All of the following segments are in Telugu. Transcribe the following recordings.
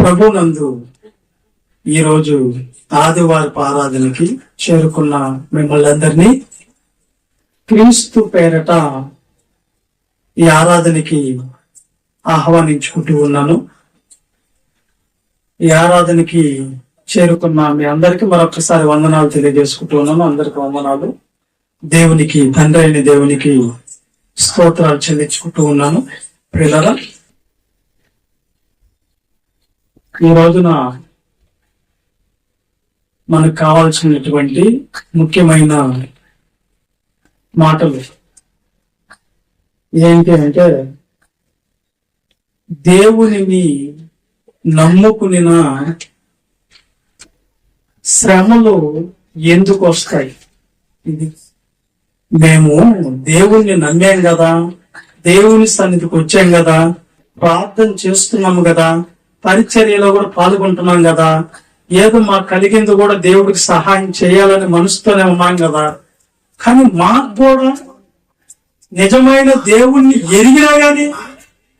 ప్రభునందు ఈరోజు ఆదివారపు ఆరాధనకి చేరుకున్న మిమ్మల్ని అందరినీ క్రీస్తు పేరట ఈ ఆరాధనకి ఆహ్వానించుకుంటూ ఉన్నాను. ఈ ఆరాధనకి చేరుకున్న మీ అందరికీ మరొకసారి వందనాలు తెలియజేసుకుంటూ ఉన్నాను. అందరికి వందనాలు. దేవునికి, తండ్రి అయిన దేవునికి స్తోత్రాలు చెల్లించుకుంటూ ఉన్నాను. ప్రియులారా, ఈ రోజున మనకు కావాల్సినటువంటి ముఖ్యమైన మాటలు ఏంటి అంటే, దేవునిని నమ్ముకునిన శ్రమలు ఎందుకు వస్తాయి? ఇది మేము దేవుణ్ణి నమ్మాం కదా, దేవుని సన్నిధికి వచ్చాం కదా, ప్రార్థన చేస్తున్నాము కదా, పరిచర్యలో కూడా పాల్గొంటున్నాం కదా, ఏదో మాకు కలిగింది కూడా దేవుడికి సహాయం చేయాలని మనసుతోనే ఉన్నాం కదా, కానీ మాకు కూడా నిజమైన దేవుణ్ణి ఎరిగినా గాని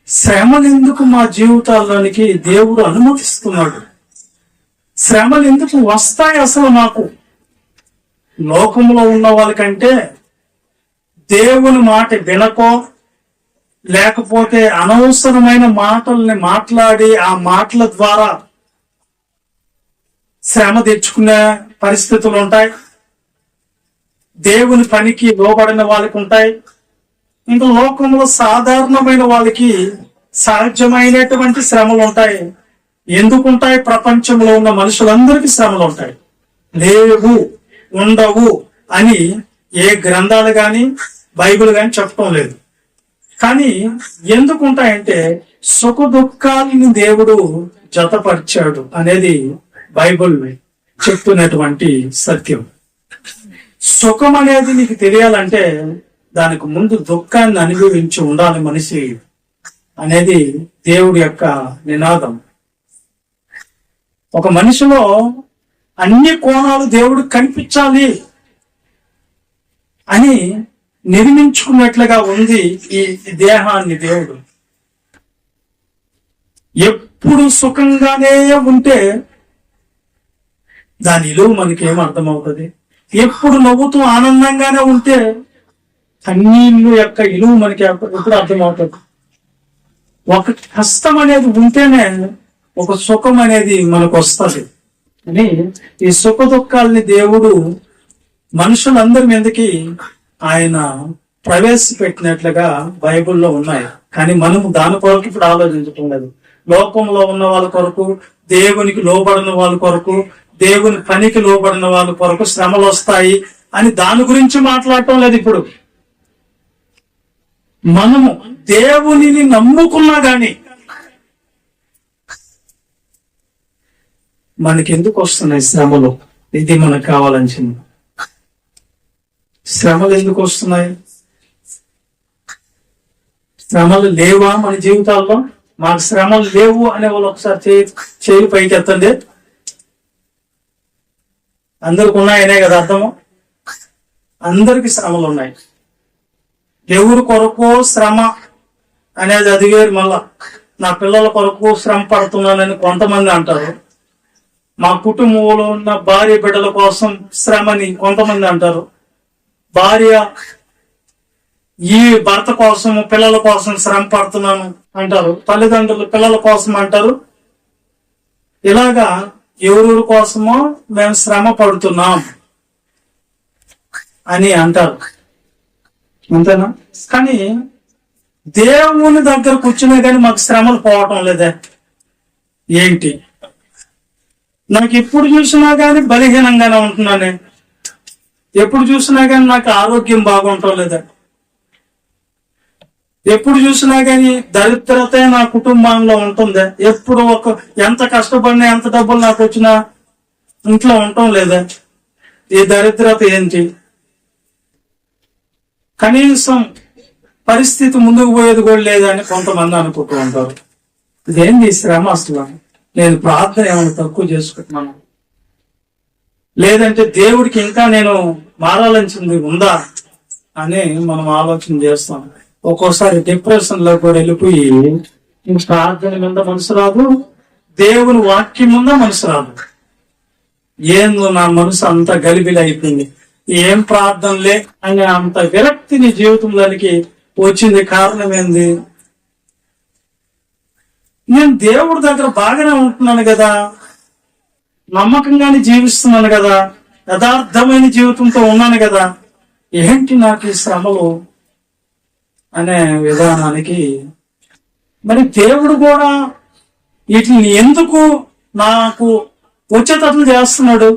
శ్రమలు ఎందుకు మా జీవితాల్లోనికి దేవుడు అనుమతిస్తున్నాడు? శ్రమలు ఎందుకు వస్తాయి అసలు? మాకు లోకంలో ఉన్న వాళ్ళకంటే దేవుని మాట వినకో, లేకపోతే అనవసరమైన మాటల్ని మాట్లాడి ఆ మాటల ద్వారా శ్రమ తెచ్చుకునే పరిస్థితులు ఉంటాయి. దేవుని పనికి లోబడిన వాళ్ళకి ఉంటాయి. ఇంకా లోకంలో సాధారణమైన వాళ్ళకి సహజమైనటువంటి శ్రమలు ఉంటాయి. ఎందుకుంటాయి? ప్రపంచంలో ఉన్న మనుషులందరికీ శ్రమలు ఉంటాయి. లేవు, ఉండవు అని ఏ గ్రంథాలు గాని బైబిల్ గాని చెప్పడం లేదు. కానీ ఎందుకుంటాయంటే సుఖ దుఃఖాలని దేవుడు జతపరిచాడు అనేది బైబిల్ చెప్తున్నటువంటి సత్యం. సుఖం అనేది నీకు తెలియాలంటే దానికి ముందు దుఃఖాన్ని అనుభవించి ఉండాలి మనిషి అనేది దేవుడి యొక్క నినాదం. ఒక మనిషిలో అన్ని కోణాలు దేవుడు కనిపించాలి అని నిర్మించుకున్నట్లుగా ఉంది ఈ దేహాన్ని. దేవుడు ఎప్పుడు సుఖంగానే ఉంటే దాని విలువ మనకేం అర్థమవుతుంది? ఎప్పుడు నవ్వుతూ ఆనందంగానే ఉంటే కన్నీళ్ళు యొక్క విలువ మనకి ఎప్పుడు అర్థమవుతుంది? ఒక కష్టం అనేది ఉంటేనే ఒక సుఖం అనేది మనకు వస్తుంది అని ఈ సుఖ దుఃఖాలని దేవుడు మనుషులందరి మీదకి ఆయన ప్రవేశపెట్టినట్లుగా బైబిల్లో ఉన్నాయి. కానీ మనము దాని కొరకు ఇప్పుడు ఆలోచించటం లేదు. లోకంలో ఉన్న వాళ్ళ కొరకు, దేవునికి లోబడిన వాళ్ళ కొరకు, దేవుని పనికి లోబడిన వాళ్ళ కొరకు శ్రమలు వస్తాయి అని దాని గురించి మాట్లాడటం లేదు. ఇప్పుడు మనము దేవునిని నమ్ముకున్నా గాని మనకెందుకు వస్తున్నాయి శ్రమలు? ఇది మనకు కావాలని. శ్రమలు ఎందుకు వస్తున్నాయి? శ్రమలు లేవా మన జీవితాల్లో? మాకు శ్రమలు లేవు అనే వాళ్ళు ఒకసారి చేయి పైకి ఎత్తండి. అందరికి ఉన్నాయనే కదా అర్థము? అందరికి శ్రమలు ఉన్నాయి. ఎవరి కొరకు శ్రమ అనేది అది వేరు. మళ్ళా నా పిల్లల కొరకు శ్రమ పడుతున్నానని కొంతమంది అంటారు. మా కుటుంబంలో ఉన్న భార్య బిడ్డల కోసం శ్రమని కొంతమంది అంటారు. భార్య ఈ భర్త కోసం, పిల్లల కోసం శ్రమ పడుతున్నాను అంటారు. తల్లిదండ్రులు పిల్లల కోసం అంటారు. ఇలాగా ఎవరెవరి కోసమో మేము శ్రమ పడుతున్నాం అని అంటారు. అంతేనా? కానీ దేవుని దగ్గర కూర్చునే కానీ మాకు శ్రమలు పోవటం లేదే ఏంటి? నాకు ఎప్పుడు చూసినా గానీ బలహీనంగానే ఉంటున్నానే, ఎప్పుడు చూసినా గానీ నాకు ఆరోగ్యం బాగుంటం లేదా, ఎప్పుడు చూసినా గానీ దరిద్రతే నా కుటుంబంలో ఉంటుంది, ఎప్పుడు ఎంత కష్టపడినా ఎంత డబ్బులు నాకు వచ్చినా ఇంట్లో ఉండటం లేదా, ఈ దరిద్రత ఏంటి? కనీసం పరిస్థితి ముందుకు పోయేది కూడా లేదని కొంతమంది అనుకుంటూ ఉంటారు. ఇదేంటి శ్రమ? అసలు నేను ప్రార్థన ఏమైనా తక్కువ చేసుకుంటున్నాను, లేదంటే దేవుడికి ఇంకా నేను మారాల్సింది ఉందా అని మనం ఆలోచన చేస్తాం. ఒక్కోసారి డిప్రెషన్ లో కూడా వెళ్ళిపోయి ప్రార్థన మీద మనసు రాదు, దేవుని వాక్యం ఉందా మనసు రాదు. ఏందో నా మనసు అంత గలిబిలి అయిపోయింది, ఏం ప్రార్థనలే అని అంత విరక్తి నీ జీవితంలోనికి వచ్చింది. కారణం ఏంది? నేను దేవుడి దగ్గర బాగానే ఉంటున్నాను కదా, నమ్మకంగానే జీవిస్తున్నాను కదా, యథార్థమైన జీవితంతో ఉన్నాను కదా, ఏంటి నాకు ఈ శ్రమలు అనే విధానానికి మరి దేవుడు కూడా వీటిని ఎందుకు నాకు వచ్చేటట్లు చేస్తున్నాడు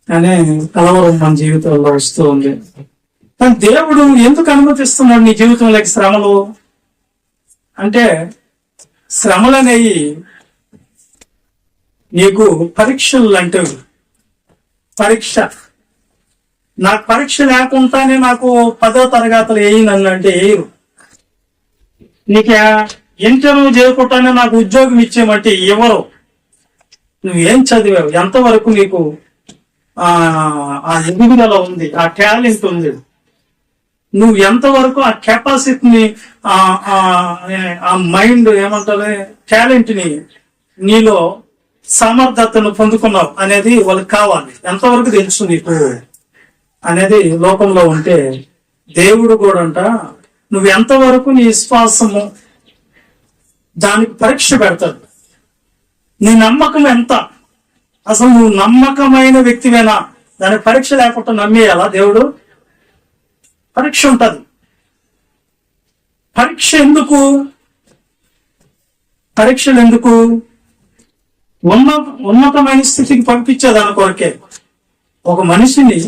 అనే కలవరం మన జీవితంలో వస్తూ ఉంది. కానీ దేవుడు ఎందుకు అనుమతిస్తున్నాడు నీ జీవితంలోకి శ్రమలు అంటే, శ్రమలు అనేవి నీకు పరీక్షలు లాంటివి. పరీక్ష, నాకు పరీక్ష లేకుండానే నాకు 10వ తరగతులు వేయనన్ను అంటే వేయరు. నీకు ఇంటర్వ్యూ చేయకుండానే నాకు ఉద్యోగం ఇచ్చేయమంటే ఎవరు? నువ్వేం చదివావు, ఎంతవరకు నీకు ఆ ఎదుగుదల ఉంది, ఆ టాలెంట్ ఉంది, నువ్వు ఎంతవరకు ఆ కెపాసిటీని ఆ మైండ్ ఏమంటారు టాలెంట్ ని నీలో సమర్థతను పొందుకున్నావు అనేది వాళ్ళకి కావాలి. ఎంతవరకు తెలుసు నీకు అనేది లోకంలో ఉంటే, దేవుడు కూడా అంట నువ్వు ఎంతవరకు నీ విశ్వాసము దానికి పరీక్ష పెడతాడు. నీ నమ్మకం ఎంత, అసలు నువ్వు నమ్మకమైన వ్యక్తివేనా, దానికి పరీక్ష లేకుండా నమ్మేయాలా? దేవుడు పరీక్ష ఉంటది. పరీక్ష ఎందుకు? పరీక్షలు ఎందుకు? ఉన్నతమైన స్థితికి పంపించే దాని కొరకే. ఒక మనిషిని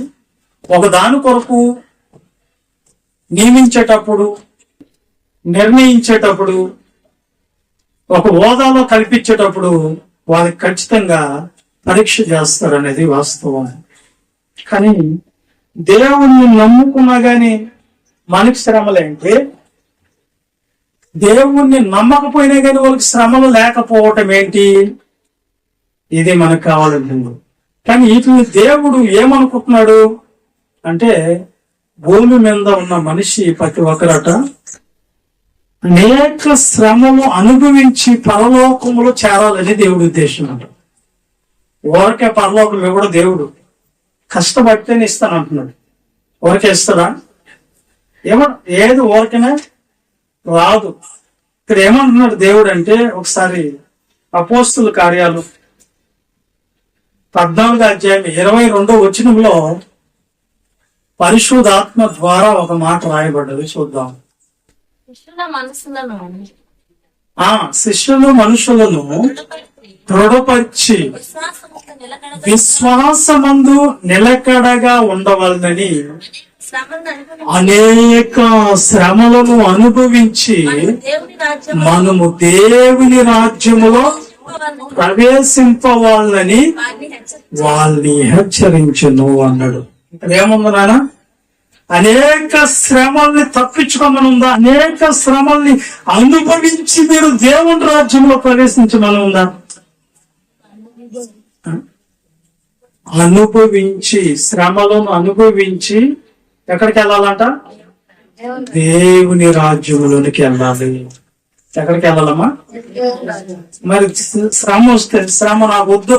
ఒక దాని కొరకు నియమించేటప్పుడు, నిర్ణయించేటప్పుడు, ఒక హోదాలో కల్పించేటప్పుడు వాళ్ళకి ఖచ్చితంగా పరీక్ష చేస్తారనేది వాస్తవం. కానీ దేవుణ్ణి నమ్ముకున్నా గాని మనకి శ్రమలేంటి? దేవుణ్ణి నమ్మకపోయినా కానీ వాళ్ళకి శ్రమలు లేకపోవటం ఏంటి? ఇది మనకు కావాలంటుంది. కానీ వీటిని దేవుడు ఏమనుకుంటున్నాడు అంటే, భూమి మీద ఉన్న మనిషి ప్రతి ఒక్కరట అనేక శ్రమలు అనుభవించి పరలోకములో చేరాలని దేవుడి ఉద్దేశం అంట. ఊరికే పరలోకం ఇవ్వడు దేవుడు, కష్టపడితేనే ఇస్తాను అంటున్నాడు. ఊరికే ఇస్తాడా? ఏది ఊరికనే రాదు. ఇక్కడ ఏమంటున్నాడు దేవుడు అంటే, ఒకసారి అపోస్తుల కార్యాలు 14వ అధ్యాయం 22వ వచనంలో పరిశుద్ధాత్మ ద్వారా ఒక మాట రాయబడ్డది, చూద్దాం. శిష్యులు మనుషులను దృఢపరిచి విశ్వాసమందు నిలకడగా ఉండవలనని అనేక శ్రమలను అనుభవించి మనము దేవుని రాజ్యములో ప్రవేశింపవాలని వాళ్ళని హెచ్చరించును అన్నాడు. ఏముంది నాన్న? అనేక శ్రమల్ని తప్పించుకోమని ఉందా? అనేక శ్రమల్ని అనుభవించి మీరు దేవుని రాజ్యంలో ప్రవేశించమని ఉందా? అనుభవించి, శ్రమలను అనుభవించి ఎక్కడికి వెళ్ళాలంట? దేవుని రాజ్యంలోనికి వెళ్ళాలి. ఎక్కడికి వెళ్ళాలమ్మా? మరి శ్రమ వస్తే, శ్రమ నాకు వద్దు,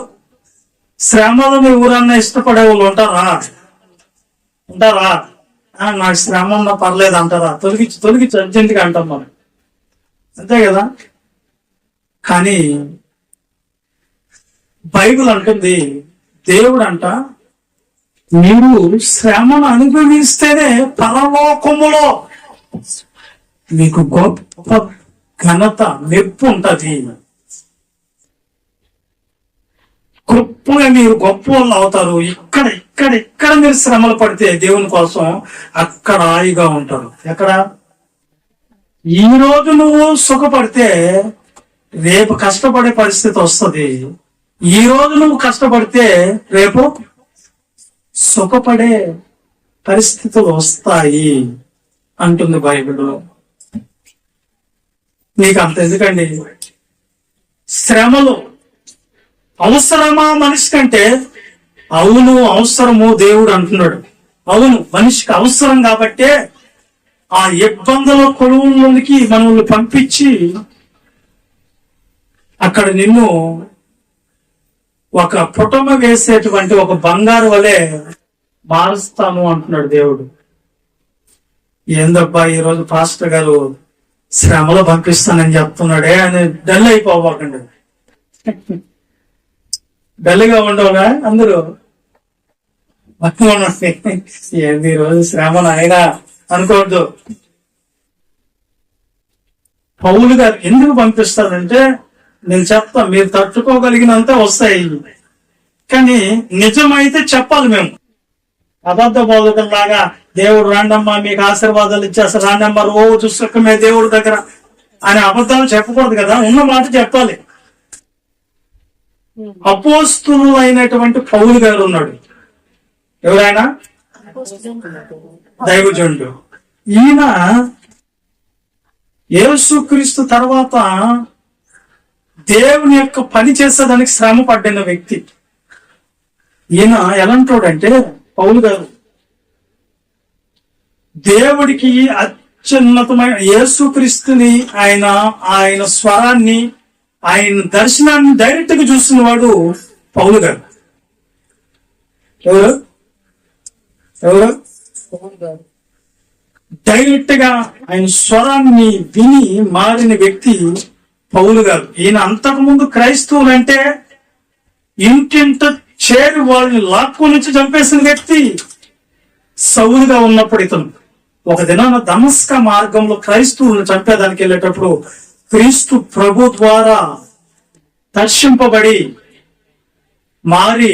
శ్రమలను ఎవరన్నా ఇష్టపడే వాళ్ళు ఉంటారా? నాకు శ్రమ ఉన్నా పర్లేదు అంటారా? తొలగించి అర్జెంట్గా అంటాం మనం, అంతే కదా. కానీ బైబిల్ అంటుంది, దేవుడు అంట మీరు శ్రమను అనుభవిస్తేనే పరలోకములో మీకు గొప్ప ఘనత, మెప్పు ఉంటది. గొప్పగా మీరు గొప్ప వాళ్ళు అవుతారు. ఇక్కడ మీరు శ్రమలు పడితే దేవుని కోసం అక్కడ హాయిగా ఉంటారు. ఎక్కడ? ఈ రోజు నువ్వు సుఖపడితే రేపు కష్టపడే పరిస్థితి వస్తుంది. ఈ రోజు నువ్వు కష్టపడితే రేపు సుఖపడే పరిస్థితులు వస్తాయి అంటుంది బైబిల్. నీకు అంత ఎందుకండి? శ్రమలు అవసరమా మనిషి కంటే? అవును అవసరము, దేవుడు అంటున్నాడు. అవును మనిషికి అవసరం కాబట్టే ఆ ఇబ్బందుల కొలువులోనికి మనల్ని పంపించి అక్కడ నిన్ను ఒక పుటమ వేసేటువంటి ఒక బంగారు వలె మారుస్తాను అంటున్నాడు దేవుడు. ఏందబ్బా ఈరోజు పాస్టర్ గారు శ్రమలో పంపిస్తానని చెప్తున్నాడే అని డల్ అయిపోవాకండి. డల్గా ఉండవుగా అందరూ ఏంది ఈరోజు శ్రమను అయినా అనుకోవద్దు. పౌలు గారు ఎందుకు పంపిస్తారంటే నేను చెప్తా, మీరు తట్టుకోగలిగినంత వస్తాయి, కానీ నిజమైతే చెప్పాలి. మేము అబద్ధ బోధకుల్లాగా దేవుడు రాండమ్మా మీకు ఆశీర్వాదాలు ఇచ్చేస్తారు, రాండమ్మా రోజు సుఖమే దేవుడి దగ్గర అని అబద్ధాలు చెప్పకూడదు కదా, ఉన్న మాట చెప్పాలి. అపోస్తులు అయినటువంటి పౌలు గారు ఉన్నాడు. ఎవరైనా దైవజనుడు. ఈయన యేసుక్రీస్తు తర్వాత దేవుని యొక్క పని చేసేదానికి శ్రమ పడిన వ్యక్తి. ఈయన ఎలాంటోడంటే పౌలు గారు దేవుడికి అత్యున్నతమైన యేసుక్రీస్తుని ఆయన స్వరాన్ని ఆయన దర్శనాన్ని డైరెక్ట్ గా చూసిన వాడు పౌలు గారు. ఎవరు డైరెక్ట్ గా ఆయన స్వరాన్ని విని మారిన వ్యక్తి పౌలు గారు. ఈయన అంతకుముందు క్రైస్తవులు అంటే ఇంటింట చేరి వాళ్ళని లాక్కు నుంచి చంపేసిన వ్యక్తి సౌలుగా ఉన్నప్పుడు ఇతను ఒక దినాన దమస్క మార్గంలో క్రైస్తవులను చంపేదానికి వెళ్ళేటప్పుడు క్రీస్తు ప్రభు ద్వారా దర్శింపబడి మారి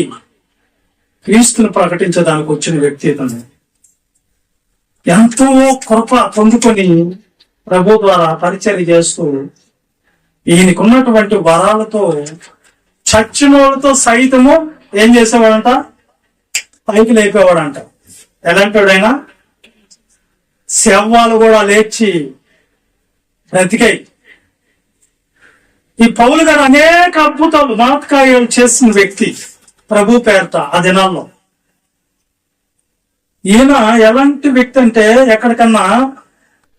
క్రీస్తును ప్రకటించడానికి వచ్చిన వ్యక్తి ఇతను. ఎంతో కృప పొందుకొని ప్రభు ద్వారా పరిచర్య చేస్తూ ఈయనకున్నటువంటి వరాలతో చచ్చిన వాళ్ళతో సైతము ఏం చేసేవాడంట, పైకి లేపేవాడంట. ఎలాంటివాడైనా శవాలు కూడా లేచి బ్రతికాయి. ఈ పౌలు గారు అనేక అద్భుతాలు మహత్కార్యాలు చేసిన వ్యక్తి ప్రభు పేరట ఆ దినాల్లో. ఈయన ఎలాంటి వ్యక్తి అంటే ఎక్కడికన్నా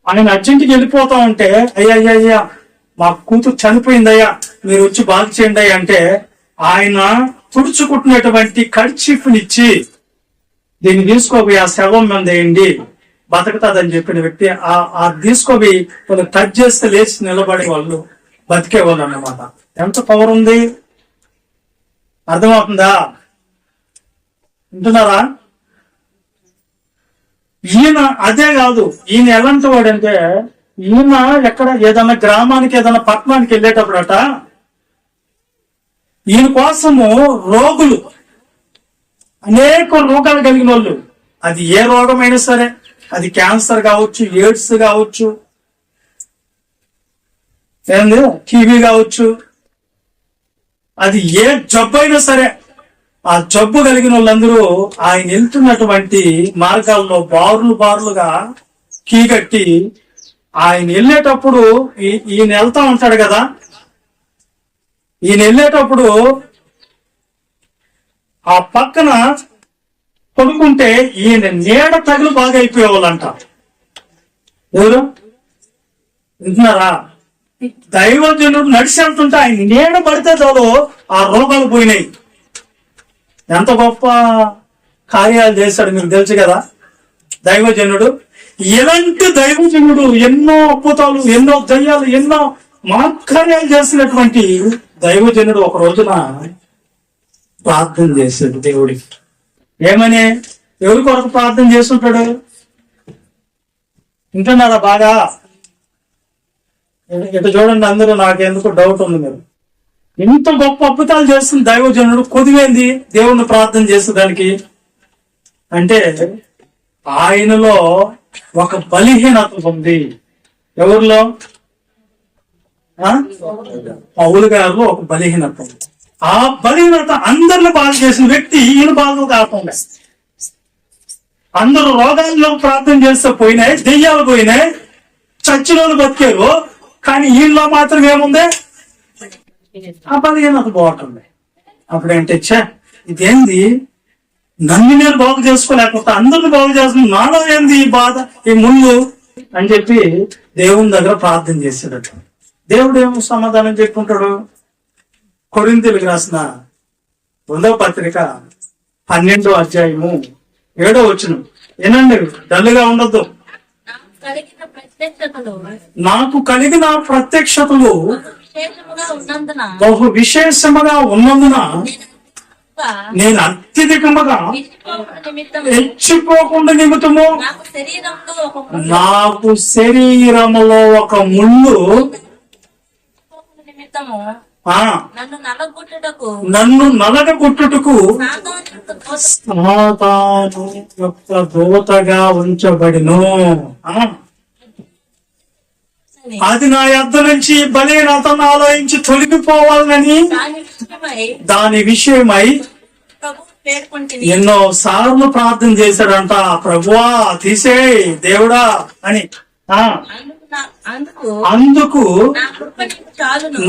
ఆయన అర్జెంట్కి వెళ్ళిపోతా ఉంటే అయ్యా మా కూతురు చనిపోయిందయ్యా మీరు వచ్చి బాగు చేయండి అయ్యా అంటే ఆయన తుడుచుకుంటున్నటువంటి కర్చీఫ్నిచ్చి దీన్ని తీసుకోబోయి ఆ శవం మీద వేయండి బతకతాదని చెప్పిన వ్యక్తి. ఆ తీసుకోబోయి వాళ్ళు టచ్ చేస్తే లేచి నిలబడే వాళ్ళు బతికేవాళ్ళు అన్నమాట. ఎంత పవర్ ఉంది అర్థమవుతుందా? వింటున్నారా? ఈయన అదే కాదు, ఈయన ఎలాంటి వాడంటే ఈయన ఎక్కడ ఏదైనా గ్రామానికి ఏదైనా పట్టణానికి వెళ్ళేటప్పుడట ఈయన కోసము రోగులు అనేక రోగాలు కలిగిన వాళ్ళు, అది ఏ రోగమైనా సరే, అది క్యాన్సర్ కావచ్చు, ఎయిడ్స్ కావచ్చు, ఏంది టీవీ కావచ్చు, అది ఏ జబ్బు అయినా సరే, ఆ జబ్బు కలిగిన వాళ్ళందరూ ఆయన వెళ్తున్నటువంటి మార్గాల్లో బారులుగా కీగట్టి ఆయన వెళ్ళేటప్పుడు ఈయన వెళ్తా ఉంటాడు కదా, ఈయన వెళ్ళేటప్పుడు ఆ పక్కన పడుకుంటే ఈయన నీడ తగులు బాగా అయిపోయేవాళ్ళంట. ఎవరు వింటున్నారా? దైవజనుడు నడిచి వెళ్తుంటే ఆయన నీడ పడితే చాలు ఆ రోగాలు పోయినాయి. ఎంత గొప్ప కార్యాలు చేశాడు మీకు తెలుసు కదా దైవజనుడు. ఎలాంటి దైవజనుడు ఎన్నో అద్భుతాలు, ఎన్నో దయ్యాలు, ఎన్నో మహత్కార్యాలు చేసినటువంటి దైవజనుడు ఒక రోజున ప్రార్థన చేశాడు దేవుడికి. ఏమని, ఎవరి కొరకు ప్రార్థన చేస్తుంటాడు? వింటున్నారా బాగా? ఇటు చూడండి అందరూ, నాకెందుకు డౌట్ ఉంది. మీరు ఇంత గొప్ప అద్భుతాలు చేస్తుంది దైవజనుడు, కొద్దివేంది దేవుణ్ణి ప్రార్థన చేసేదానికి అంటే ఆయనలో ఒక బలహీనత ఉంది. ఎవరిలో? పౌలు గారిలో ఒక బలహీనత ఉంది. ఆ బలహీనత అందరిని బాగు చేసిన వ్యక్తి ఈయన బాగు కాకుండా. అందరూ రోగాల్లో ప్రార్థన చేస్తే పోయినాయి, దెయ్యాలు పోయినాయి, చచ్చిన వాళ్ళు బతికారు, కానీ ఈయనలో మాత్రం ఏముంది? ఆ బలహీనత బాగుంటుంది. అప్పుడేంటే ఇదేంది, నన్ను నేను బాగు చేసుకోలేకపోతే అందరిని బాగు చేస్తుంది, నాలో ఏంది ఈ బాధ, ఈ ముళ్ళు అని చెప్పి దేవుని దగ్గర ప్రార్థన చేసేటట్టు. దేవుడు ఏమో సమాధానం చెప్పుకుంటాడు? కొరింథీయులకు రాసిన 1వ పత్రిక 12వ అధ్యాయము 7వ వచనం. ఏనండి, డల్లుగా ఉండొద్దు. నాకు కలిగిన ప్రత్యక్షతలు బహు విశేషముగా ఉన్నందున నేను అత్యధికముగా హెచ్చిపోకుండా నిమిత్తము నాకు శరీరములో ఒక ముళ్ళు నన్ను నలగొట్టుటకు సాతాను యొక్క దూతగా ఉంచబడిను. అది నా యొద్ద నుంచి బలిహీనతను ఆలోచించి తొలగిపోవాలని దాని విషయమై ఎన్నో సార్లు ప్రార్థన చేశాడంట. ప్రభువా తీసేయ్ దేవుడా అని. అందుకు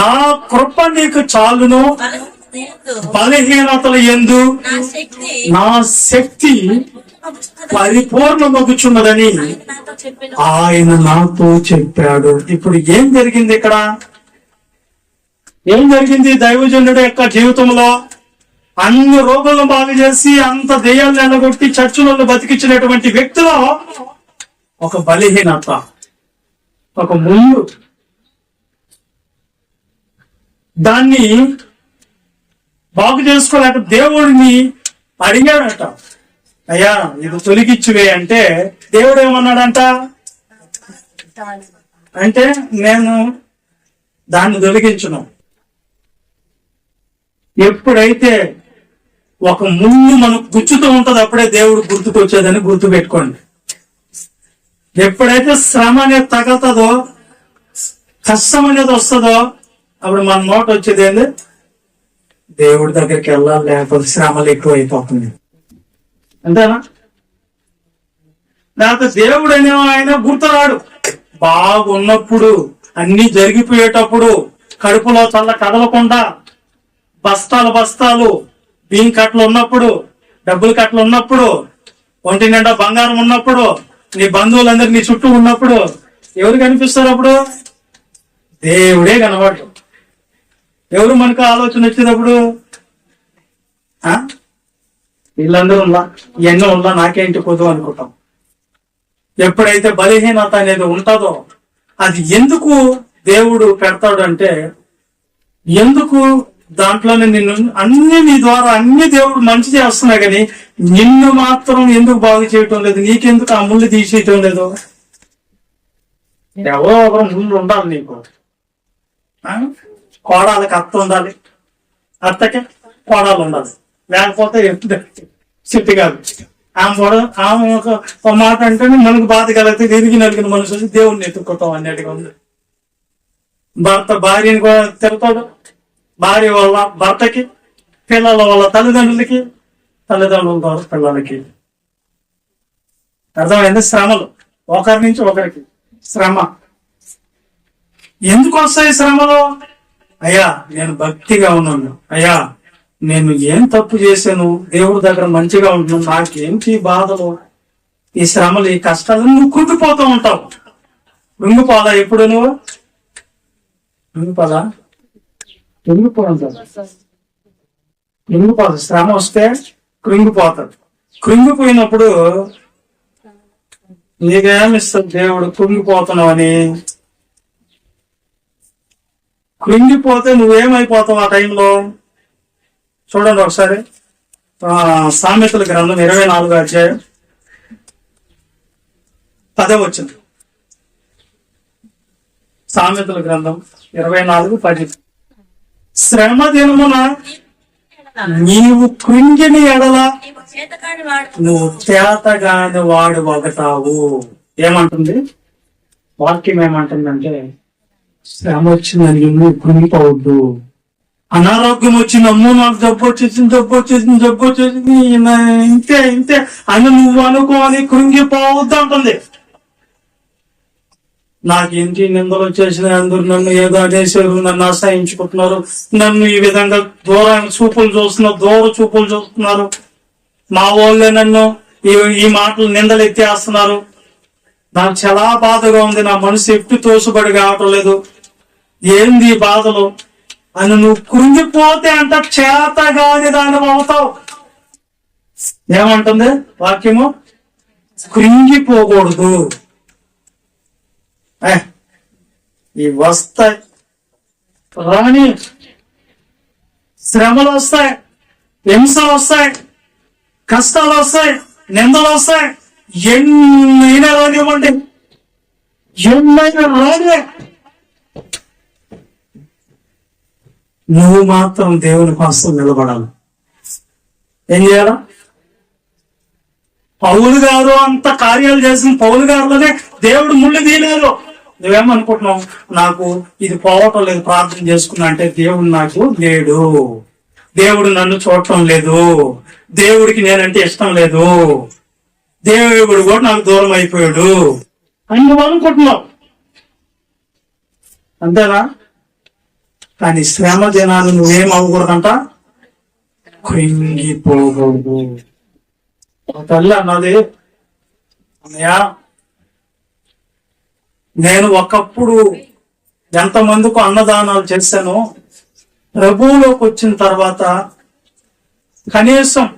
నా కృప నీకు చాలును, బలహీనతల యందు నా శక్తి పరిపూర్ణమగుచున్నదని ఆయన నాతో చెప్పాడు. ఇప్పుడు ఏం జరిగింది ఇక్కడ? ఏం జరిగింది దైవజనుడి యొక్క జీవితంలో? అన్ని రోగులను బాగు చేసి అంత దెయ్యాలు నిలగొట్టి చర్చులను బతికించినటువంటి వ్యక్తిలో ఒక బలహీనత, ఒక ముళ్ళు. దాన్ని బాగు చేసుకోలేక దేవుడిని అడిగాడట, అయ్యా ఇది తొలగిచ్చువే అంటే దేవుడు ఏమన్నాడంట అంటే నేను దాన్ని తొలగించును. ఎప్పుడైతే ఒక ముళ్ళు మనకు గుచ్చుతూ ఉంటది అప్పుడే దేవుడు గుర్తుకొచ్చేదని గుర్తు పెట్టుకోండి. ఎప్పుడైతే శ్రమ అనేది తగులుతుందో, కష్టం అనేది వస్తుందో అప్పుడు మన నోట వచ్చేది ఏంది? దేవుడి దగ్గరికి వెళ్ళాలి, లేకపోతే శ్రమలు ఎక్కువ అయిపోతుంది. అంతేనా? లేకపోతే దేవుడు అనే ఆయన గుర్తురాడు. బాగున్నప్పుడు అన్ని జరిగిపోయేటప్పుడు కడుపులో చల్ల కదలకుండా బస్తాలు బస్తాలు బియ్యం కట్టలు ఉన్నప్పుడు, డబ్బులు కట్టలు ఉన్నప్పుడు, ఒంటి నిండా బంగారం ఉన్నప్పుడు, నీ బంధువులందరూ నీ చుట్టూ ఉన్నప్పుడు ఎవరు కనిపిస్తారు? అప్పుడు దేవుడే కనబడు. ఎవరు మనకు ఆలోచన వచ్చేటప్పుడు వీళ్ళందరూ ఉన్నా ఇవన్నీ ఉన్నా నాకేంటి పోదు అనుకుంటాం. ఎప్పుడైతే బలహీనత అనేది ఉంటుందో అది ఎందుకు దేవుడు పెడతాడు అంటే, ఎందుకు దాంట్లోనే నిన్ను అన్ని నీ ద్వారా అన్ని దేవుడు మంచి చేస్తున్నా కానీ నిన్ను మాత్రం ఎందుకు బాగు చేయటం లేదు? నీకెందుకు ఆ ముళ్ళు తీసేయటం లేదు? ఎవరో ఒకరు ముళ్ళు ఉండాలి నీకు. కోడాలకి అత్త ఉండాలి, అత్తకి కోడాలు ఉండాలి, లేకపోతే చెట్టు కాదు. ఆమె ఒక మాట అంటే మనకు బాధ కలిగితే ఎదిగి నలిగిన మనుషులు దేవుడిని ఎత్తుకుంటాం అన్నట్టుగా ఉంది. భర్త భార్యని కూడా తిడతాడు, భార్య వల్ల భర్తకి, పిల్లల వల్ల తల్లిదండ్రులకి, తల్లిదండ్రుల ద్వారా పిల్లలకి. అర్థమైంది? శ్రమలు ఒకరి నుంచి ఒకరికి శ్రమ. ఎందుకు వస్తాయి శ్రమలు? అయ్యా నేను భక్తిగా ఉన్నాను, అయ్యా నేను ఏం తప్పు చేశాను, దేవుడి దగ్గర మంచిగా ఉంటున్నాను, నాకేంటి బాధలు, ఈ శ్రమలు, ఈ కష్టాలు, నువ్వు కృంగిపోతూ ఉంటావు. కృంగిపోదా? ఎప్పుడు నువ్వు కృంగిపోదా? కృంగిపోదు. శ్రమ వస్తే కృంగిపోతాడు. కృంగిపోయినప్పుడు నీకేమిస్తాడు దేవుడు? కృంగిపోతున్నావు అని. కృంగిపోతే నువ్వేమైపోతావు ఆ టైంలో? చూడండి ఒకసారి సామెతల గ్రంథం 24వ అధ్యాయం 10వ వచనం. సామెతల గ్రంథం 24:10. శ్రమ దినమున నీవు కృంగిని ఎడల నువ్వు చేతగాని వాడు ఒకటావు. ఏమంటుంది వాక్యం? ఏమంటుందంటే శ్రమ వచ్చిందని నువ్వు కృంగిపోవద్దు. అనారోగ్యం వచ్చింది, అమ్మో నాకు జబ్బు వచ్చేసింది ఇంతే అని నువ్వు అనుకోని కృంగిపోవద్దు అంటుంది. నాకేంటి నిందలు వచ్చేసినాయి, అందరూ నన్ను ఏదో అనేసారు, నన్ను అసహించుకుంటున్నారు, నన్ను ఈ విధంగా దూర చూపులు చూస్తున్నారు, మా వాళ్ళే నన్ను ఈ మాటలు నిందలు ఎత్తేస్తున్నారు, నాకు చాలా బాధగా ఉంది, నా మనసు ఎప్పుడు తోసుబడి కావటం లేదు, ఏంది బాధలు అని నువ్వు కృంగిపోతే అంట చేతగాని దాని అవుతావు. ఏమంటుంది వాక్యము? కృంగిపోకూడదు. ఈ వస్తాయి రాని శ్రమలు వస్తాయి, హింసలు వస్తాయి, కష్టాలు వస్తాయి, నిందలు వస్తాయి, ఎన్నైనా రానివ్వండి, ఎన్నైనా రాని, నువ్వు మాత్రం దేవుని కోసం నిలబడాలి. ఏం చేయాలా? పౌలు గారు అంత కార్యాలు చేసిన పౌలు గారులోనే దేవుడు ముళ్ళు తీయలేదు. నువ్వేమనుకుంటున్నావు? నాకు ఇది పోవటం లేదు, ప్రార్థన చేసుకున్నా అంటే దేవుడు నాకు లేడు, దేవుడు నన్ను చూడటం లేదు, దేవుడికి నేనంటే ఇష్టం లేదు, దేవుడు కూడా నాకు దూరం అయిపోయాడు అని నువ్వు అనుకుంటున్నావు. అంతేనా? కానీ శ్రమ దినాన్ని నువ్వేం అవ్వకూడదంట, కృంగిపోకూడదు. తల్లి అన్నది, అన్నయ్య నేను ఒకప్పుడు ఎంతమందికి అన్నదానాలు చేశాను, ప్రభువులోకి వచ్చిన తర్వాత కనీసం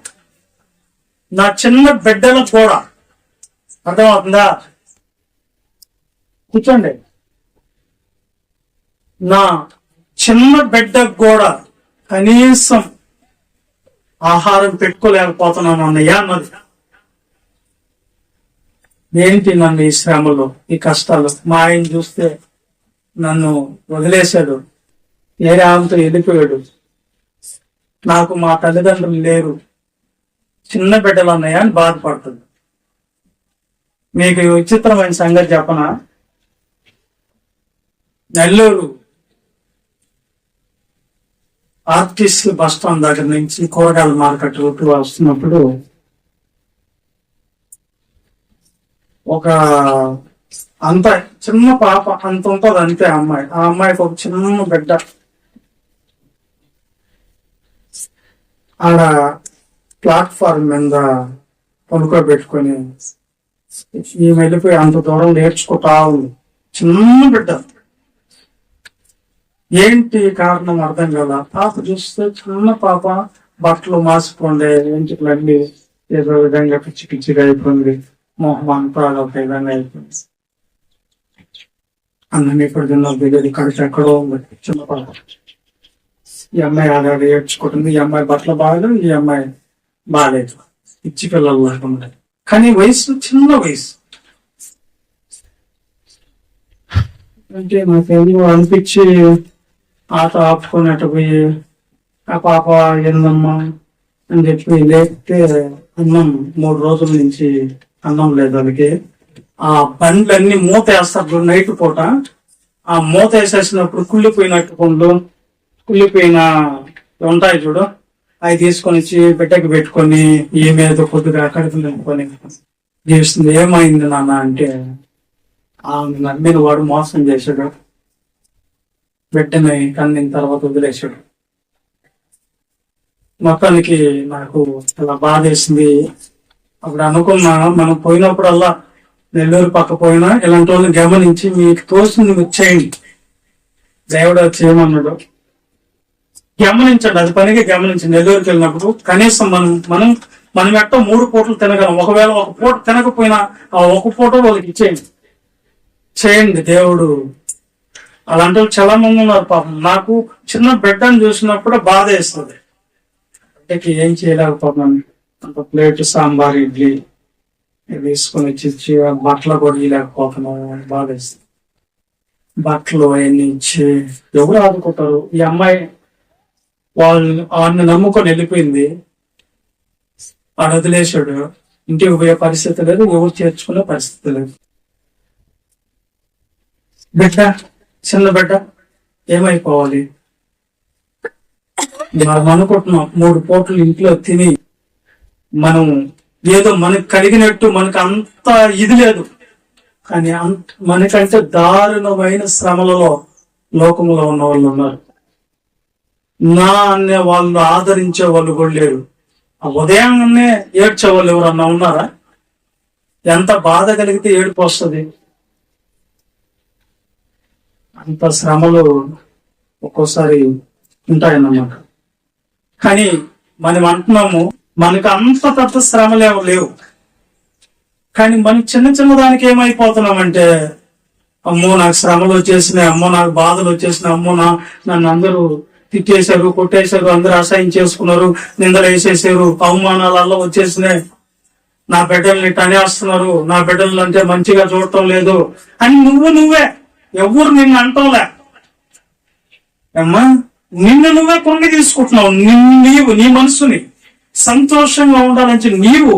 నా చిన్న బిడ్డలకు కూడా, అర్థమవుతుందా? కూర్చోండి, నా చిన్న బిడ్డకు కూడా కనీసం ఆహారం పెట్టుకోలేకపోతున్నాను అన్నయ్య అన్నది. ఏంటి నన్ను ఈ శ్రమలు, ఈ కష్టాలు? మా ఆయన చూస్తే నన్ను వదిలేశాడు, వేరే ఆమెతో వెళ్ళిపోయాడు, నాకు మా తల్లిదండ్రులు లేరు, చిన్న బిడ్డలు అన్నయ్య అని బాధపడుతుంది. మీకు విచిత్రమైన సంగతి చెప్పనా? నెల్లూరు ఆర్టీసీ బస్ స్టాండ్ దగ్గర నుంచి కూరగాయల మార్కెట్ రూట్ వస్తున్నప్పుడు ఒక అంత చిన్న పాప, అంత ఉంటుంది అంతే అమ్మాయి. ఆ అమ్మాయికి ఒక చిన్న బిడ్డ ఆడ ప్లాట్ఫామ్ మీద పడుకోబెట్టుకొని ఈమె వెళ్ళిపోయి అంత దూరం నేర్చుకుంటా ఉంది. చిన్న బిడ్డ. ఏంటి కారణం అర్థం కదా. పాప చూస్తే చిన్న పాప, బట్టలు మాసిపోండి, ఎంచుకులన్నీ ఏదో విధంగా పిచ్చి పిచ్చిగా అయిపోయింది, మొహం అంతా ఒక విధంగా అయిపోయింది. అన్నం ఎక్కడ తిన్నా దగ్గర ఇక్కడికి ఎక్కడో ఉంది చిన్న పాప. ఈ అమ్మాయి ఆడాడు ఏడ్చుకుంటుంది, ఈ అమ్మాయి బట్టలు బాగాలేదు, ఈ అమ్మాయి బాగాలేదు, పిచ్చి పిల్లలు లేకుండా. కానీ వయసు చిన్న వయసు. అంటే నాకేమో అనిపించి ఆట ఆపుకున్నట్టు పోయి ఆ పాప ఏందమ్మా అని చెప్పి లేకపోతే అన్నం 3 రోజుల నుంచి అన్నం లేదు వాళ్ళకి. ఆ బండ్లన్నీ మూత వేస్తారు నైట్ పూట. ఆ మూత వేసేసినప్పుడు కుళ్ళిపోయినట్టు పండ్లు, కుళ్ళిపోయిన ఉంటాయి చూడు, అవి తీసుకొని వచ్చి బిడ్డకి పెట్టుకొని ఈ మీద కొద్దిగా కడుపు నింపుకొని జీవిస్తుంది. ఏమైంది నాన్న అంటే, నమ్మిన వాడు మోసం చేశాడు, బిడ్డని కందిన తర్వాత వదిలేశాడు. మొత్తానికి నాకు చాలా బాధ వేసింది. అప్పుడు అనుకున్నా, మనం పోయినప్పుడల్లా నెల్లూరు పక్క పోయినా ఇలాంటి వాళ్ళని గమనించి మీకు తోసింది వచ్చేయండి. దేవుడు వచ్చి ఏమన్నాడు, గమనించండి, అది పనిగా గమనించండి. నెల్లూరుకి వెళ్ళినప్పుడు కనీసం మనం ఎట్టో 3 పూటలు తినగలం. ఒకవేళ ఒక పూట తినకపోయినా ఆ ఒక పూట వాళ్ళకి ఇచ్చేయండి, చేయండి. దేవుడు అలాంటి వాళ్ళు చాలా మంది ఉన్నారు పాపం. నాకు చిన్న బిడ్డను చూసినప్పుడు బాధ వేస్తుంది. బిడ్డకి ఏం చేయలేకపోతున్నాను. అంత ప్లేట్ సాంబార్ ఇడ్లీ తీసుకొని వచ్చి బట్టలు కూడా ఇవ్వలేకపోతున్నాను, బాధ వేస్తుంది. బట్టలు అవన్నీ ఇచ్చి ఎవరు ఆదుకుంటారు? ఈ అమ్మాయి వాళ్ళని నమ్ముకొని వెళ్ళిపోయింది, వాడు వదిలేశాడు. ఇంటికి పోయే పరిస్థితి లేదు, ఎవరు చేర్చుకునే పరిస్థితి లేదు. బిడ్డ, చిన్న బిడ్డ ఏమైపోవాలి? మనం అనుకుంటున్నాం 3 పూటలు ఇంట్లో తిని మనం ఏదో మనకు కలిగినట్టు మనకు అంత ఇది లేదు. కానీ మనకంటే దారుణమైన శ్రమలలో లోకంలో ఉన్న వాళ్ళు ఉన్నారు. నా అనే వాళ్ళు ఆదరించే వాళ్ళు కూడా లేరు. ఆ ఉదయాన్నే ఏడ్చే వాళ్ళు ఎవరన్నా ఉన్నారా? ఎంత బాధ కలిగితే ఏడుపు వస్తుంది. అంత శ్రమలు ఒక్కోసారి ఉంటాయన్నమాట. కానీ మనం అంటున్నాము మనకు అంత పెద్ద శ్రమలు ఏమో లేవు, కానీ మనం చిన్న చిన్న దానికి ఏమైపోతున్నామంటే, అమ్మో నాకు శ్రమలు వచ్చేసినాయి, అమ్మో నాకు బాధలు వచ్చేసినాయి, అమ్మో నన్ను అందరూ తిట్టేశారు, కొట్టేశారు, అందరూ అసహ్యం చేసుకున్నారు, నిందలు వేసేసారు, అవమానాలలో వచ్చేసినాయి, నా బిడ్డల్ని టనేస్తున్నారు, నా బిడ్డలు అంటే మంచిగా చూడటం లేదు అని నువ్వే ఎవరు నిన్ను అంటంలే అమ్మా. నిన్ను నువ్వే కొండ తీసుకుంటున్నావు. నీ మనసుని సంతోషంగా ఉండాలని నీవు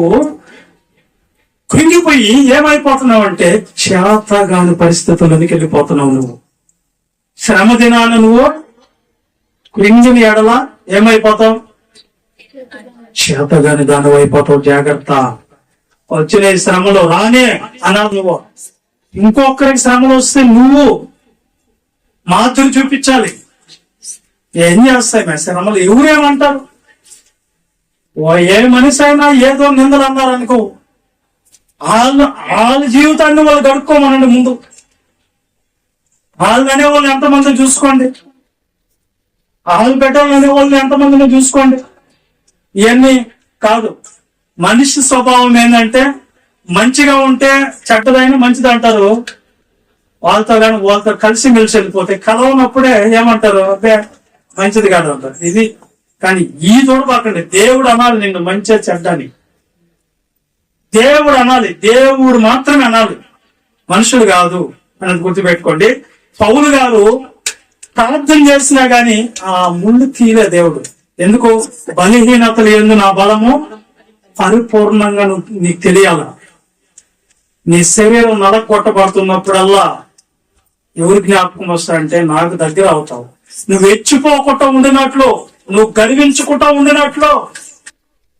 కృంగిపోయి ఏమైపోతున్నావు అంటే చేతగాని పరిస్థితుల్లోనికి వెళ్ళిపోతున్నావు. నువ్వు శ్రమ దినాన నువ్వు కృంగిని ఎడల ఏమైపోతావు? చేతగాని దాని అయిపోతావు. జాగ్రత్త. వచ్చిన శ్రమలో రానే అనాలి. నువ్వు ఇంకొకరికి శ్రమలు వస్తే నువ్వు మాధురి చూపించాలి. ఏం చేస్తాయి మా శ్రమలు? ఎవరేమంటారు? ఏ మనిషి అయినా ఏదో నిందలు అన్నారనుకో, వాళ్ళ జీవితాన్ని వాళ్ళు గడుక్కోమనండి. ముందు వాళ్ళు అనేవాళ్ళు ఎంతమంది చూసుకోండి, వాళ్ళు పెట్టాలి అనేవాళ్ళు ఎంతమందిని చూసుకోండి. ఇవన్నీ కాదు. మనిషి స్వభావం ఏంటంటే మంచిగా ఉంటే చెడ్డదైనా మంచిది అంటారు. వాళ్ళతో కలిసి మెలిసి వెళ్ళిపోతే కలవనప్పుడే ఏమంటారు? అబ్బే మంచిది కాదు అంటారు. ఇది కానీ ఈ చూడబాకండి. దేవుడు అనాలి నిన్ను మంచిగా చెడ్డని. దేవుడు అనాలి, దేవుడు మాత్రమే అనాలి, మనుషుడు కాదు అనేది గుర్తుపెట్టుకోండి. పౌలు గారు ప్రార్థన చేసినా గాని ఆ ముళ్ళు తీలే దేవుడు. ఎందుకు? బలహీనతలు యందు నా బలము పరిపూర్ణంగా నీకు తెలియాల. నీ శరీరం నలగొట్టబడుతున్నప్పుడల్లా ఎవరు జ్ఞాపకం వస్తాయంటే నాకు దగ్గర అవుతావు. నువ్వు హెచ్చిపోకుండా ఉండినట్లు, నువ్వు గర్వించుకుంటా ఉండినట్లు,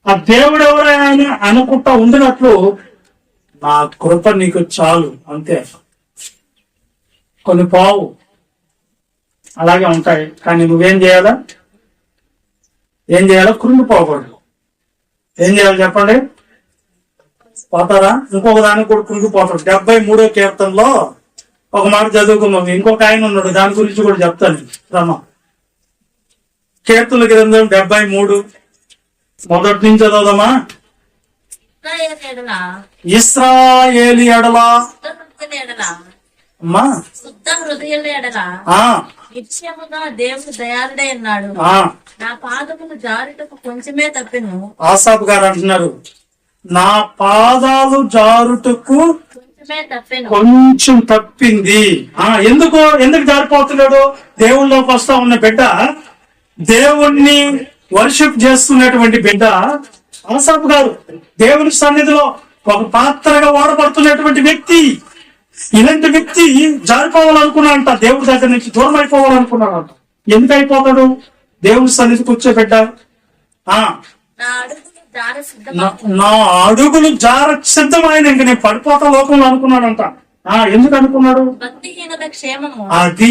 ఆ దేవుడు ఎవరైనా అనుకుంటా ఉండినట్లు నా కృప నీకు చాలు, అంతే. కొన్ని పావు అలాగే ఉంటాయి. కానీ నువ్వేం చేయాలా? కృంగిపోకూడదు. ఏం చేయాలి చెప్పండి? పోతారా? ఇంకొక దానికి కూడా కృంగిపోతాడు. 73వ కీర్తనలో ఒక మాట చదువుకుందాం. ఇంకొక ఆయన ఉన్నాడు, దాని గురించి కూడా చెప్తాను. కీర్తనల గ్రంథం 73 మొదటి నుంచి చదవదమ్మా. ఇశ్రాయేలు ఎడల అమ్మా నిత్యముగా దేవుడు దయాళుడై ఉన్నాడు. నా పాదములు జారుటకు కొంచెమే తప్పెను. ఆసాపు గారు అంటున్నారు, నా పాదాలు జారుటకు కొంచెం తప్పింది. ఎందుకు జారిపోతున్నాడు? దేవుళ్ళలోకి వస్తా ఉన్న బిడ్డ, దేవుణ్ణి వర్షిప్ చేస్తున్నటువంటి బిడ్డ ఆసాపు గారు దేవుని సన్నిధిలో ఒక పాత్రగా వాడబడుతున్నటువంటి వ్యక్తి. ఇలాంటి వ్యక్తి జారిపోవాలనుకున్నాడంట, దేవుడి దగ్గర నుంచి దూరం అయిపోవాలనుకున్నాడంట. ఎందుకు అయిపోతాడు? దేవుని సన్నిధికి వచ్చే బిడ్డ నా అడుగులు జార సిద్ధమైన ఇంక నేను పడిపోతా లోకంలో అనుకున్నాడంట. ఎందుకు అనుకున్నాడు? అది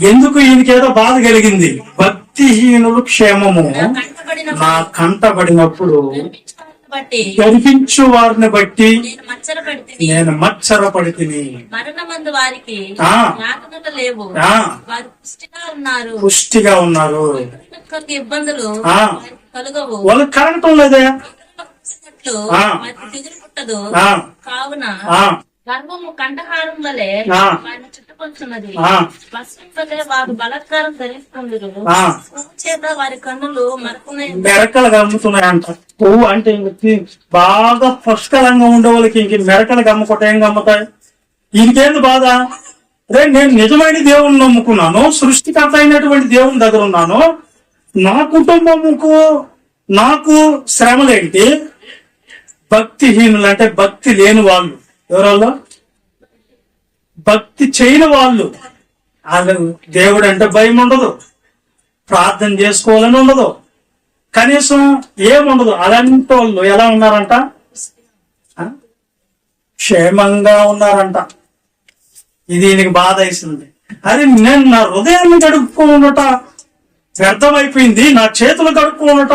ఎందుకు ఈయనకేదో బాధ కలిగింది. భక్తిహీనులు క్షేమము నా కంటబడినప్పుడు కనిపించు వారిని బట్టి నేను మచ్చరపడి తిని. పుష్టిగా ఉన్నారు, ఇబ్బందులు వాళ్ళకి కలగటం లేదే. కావున గర్వము కంఠహారం వలె చుట్టుకొచ్చున్నది. వారు బలత్కారం ధరిస్తుండ్రు. చేత వారి కన్నులు మెరకలు గమ్ముతున్నాయంట. పువ్వు అంటే బాగా పుష్కలంగా ఉండే వాళ్ళకి ఇంక మెరకలు గమ్ముకుంటే ఏం గమ్ముతాయి? ఈయనకేంది బాధ? అరే నేను నిజమైన దేవుణ్ణి నమ్ముకున్నాను, సృష్టికర్త అయినటువంటి దేవుని దగ్గర ఉన్నాను, నా కుటుంబముకు నాకు శ్రమలేంటి? భక్తిహీనులు అంటే భక్తి లేని వాళ్ళు. ఎవరల్లో? భక్తి చేయని వాళ్ళు. వాళ్ళు దేవుడు అంటే భయం ఉండదు, ప్రార్థన చేసుకోవాలని ఉండదు, కనీసం ఏముండదు. అలాంటి వాళ్ళు ఎలా ఉన్నారంట? క్షేమంగా ఉన్నారంట. ఇది ఈయనకి బాధ వేసింది. అరే నేను నా హృదయాన్ని గడుపుకోనట వ్యర్థమైపోయింది, నా చేతులు గడుపుకోనట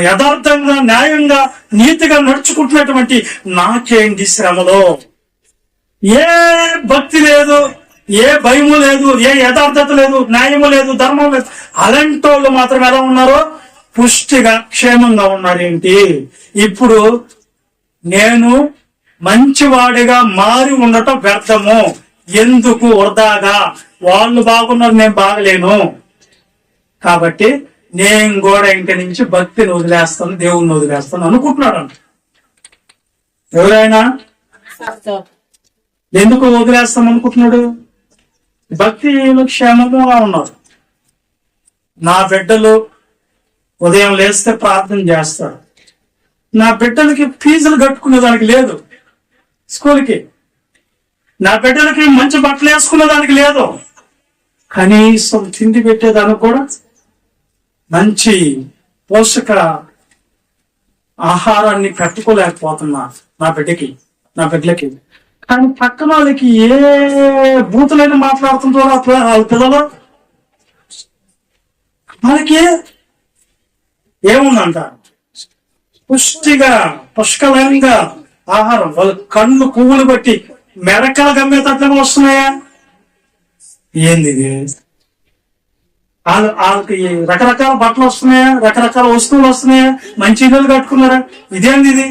యథార్థంగా న్యాయంగా నీతిగా నడుచుకుంటున్నటువంటి నాకేంటి శ్రమలో? ఏ భక్తి లేదు, ఏ భయము లేదు, ఏ యథార్థత లేదు, న్యాయము లేదు, ధర్మం లేదు, అలాంటి వాళ్ళు మాత్రం ఎలా ఉన్నారు? పుష్టిగా క్షేమంగా ఉన్నారేంటి? ఇప్పుడు నేను మంచివాడిగా మారి ఉండటం వ్యర్థము. ఎందుకు వృధాగా? వాళ్ళు బాగున్నారు, నేను బాగలేను. కాబట్టి నేను కూడా ఇంక నుంచి భక్తిని వదిలేస్తాను, దేవుణ్ణి వదిలేస్తాను అనుకుంటున్నాడు అంట. ఎవరైనా ఎందుకు వదిలేస్తాం అనుకుంటున్నాడు? భక్తిలో క్షేమముగా ఉన్నారు. నా బిడ్డలు ఉదయం లేస్తే ప్రార్థన చేస్తారు. నా బిడ్డలకి ఫీజులు కట్టుకునే దానికి లేదు స్కూల్కి. నా బిడ్డలకి మంచి బట్టలు వేసుకునే దానికి లేదు. కనీసం తిండి పెట్టేదానికి కూడా మంచి పోషక ఆహారాన్ని పెట్టుకోలేకపోతున్నా నా బిడ్డలకి. కానీ పక్కన వాళ్ళకి ఏ బూతులైనా మాట్లాడుతుంటారో వాళ్ళ పిల్లలు. వాళ్ళకి ఏముందంట? పుష్కలంగా ఆహారం. వాళ్ళ కళ్ళు పువ్వులు బట్టి మెరకలు గమ్మేటట్లుగా వస్తున్నాయా? ఏంది ఇది? వాళ్ళకి రకరకాల బట్టలు వస్తున్నాయా? రకరకాల వస్తువులు వస్తున్నాయా? మంచి ఇళ్ళు కట్టుకున్నారా? ఇదేంది ఇది?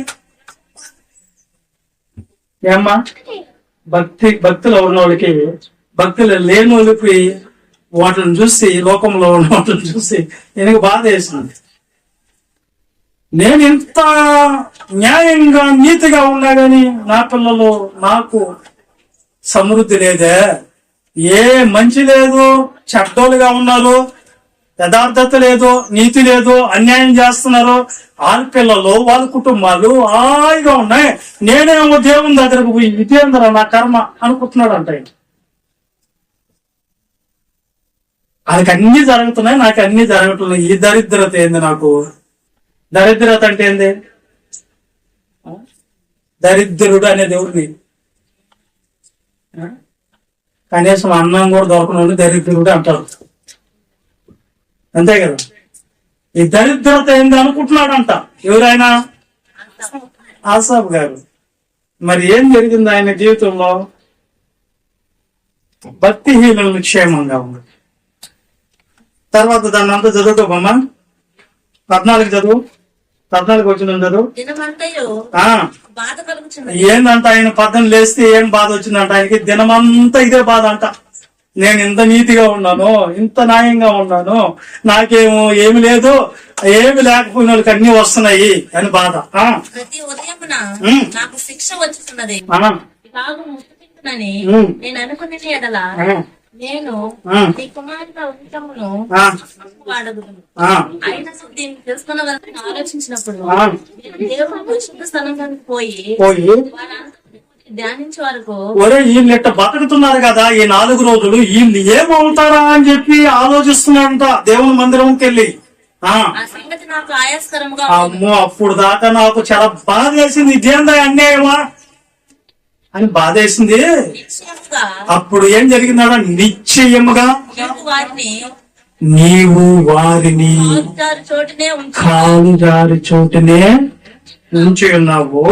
ఏమ్మా, భక్తులు ఉన్న వాళ్ళకి, భక్తులు లేని వాళ్ళకి వాటిని చూసి, లోకంలో ఉన్న వాటిని చూసి నేను బాధ వేసింది. నేను ఇంత న్యాయంగా నీతిగా ఉన్నా గాని నా పిల్లలు నాకు సమృద్ధి లేదే. ఏ మంచి లేదు, చెడ్డోలుగా ఉన్నారు, యథార్థత లేదు, నీతి లేదు, అన్యాయం చేస్తున్నారు. వాళ్ళ పిల్లలు, వాళ్ళ కుటుంబాలు హాయిగా ఉన్నాయి. నేనేమో దేవుని దగ్గరకు పోయి ఇదేందరా నా కర్మ అనుకుంటున్నాడు అంట. వాళ్ళకి అన్ని జరుగుతున్నాయి, నాకు అన్ని జరగట్లేదు. ఈ దరిద్రత ఏంది నాకు? దరిద్రత అంటే ఏంది? దరిద్రుడు అనే దేవుడిని కనీసం అన్నం కూడా దొరకను దరిద్రుడు అంటారు. అంతే కదా? ఈ దరిద్రత ఏంది అనుకుంటున్నాడంట ఎవరైనా. ఆసాబ్ గారు మరి ఏం జరిగింది ఆయన జీవితంలో? భక్తిహీనులు క్షేమంగా ఉంది. తర్వాత దాన్ని అంతా చదువుకోమమ్మా. 14 చదువు. 14 వచ్చిన చదువు. ఏందంట ఆయన పద్దం లేస్తే ఏం బాధ వచ్చిందంట ఆయనకి? దినమంతా ఇదే బాధ అంట. నేను ఇంత నీతిగా ఉన్నాను, ఇంత న్యాయంగా ఉన్నాను, నాకేమో ఏమి లేదు, ఏమి లేకపోయిన వాళ్ళకి అన్ని వస్తున్నాయి అని బాధ. ప్రతి ఉదయమున నాకు శిక్ష వచ్చుతున్నది, నేను అనుకునే ఎడల నేను నీ కుమారుల ఉత్తమును వాడదును. అయినా దీన్ని తెలుసుకున్నదని ఆలోచించినప్పుడు దేవుడు పరిశుద్ధ స్థలంలోకి పోయి ధ్యానించే వరకు వీళ్ళు ఇట్ట బతుకుతున్నారు కదా ఈ 4 రోజులు, వీళ్ళు ఏమవుతారా అని చెప్పి ఆలోచిస్తున్నాడంట దేవుని మందిరంకి వెళ్ళి. ఆ సంగతి నాకు ఆయాస్కరంగా. అమ్మో, అప్పుడు దాకా నాకు చాలా బాధ వేసింది. ఇదేందా అన్యాయమా అని బాధ వేసింది. అప్పుడు ఏం జరిగిందా? నిశ్చయముగా నీవు వారిని కాలుజారి చోటునే ఉంచి ఉన్నావు,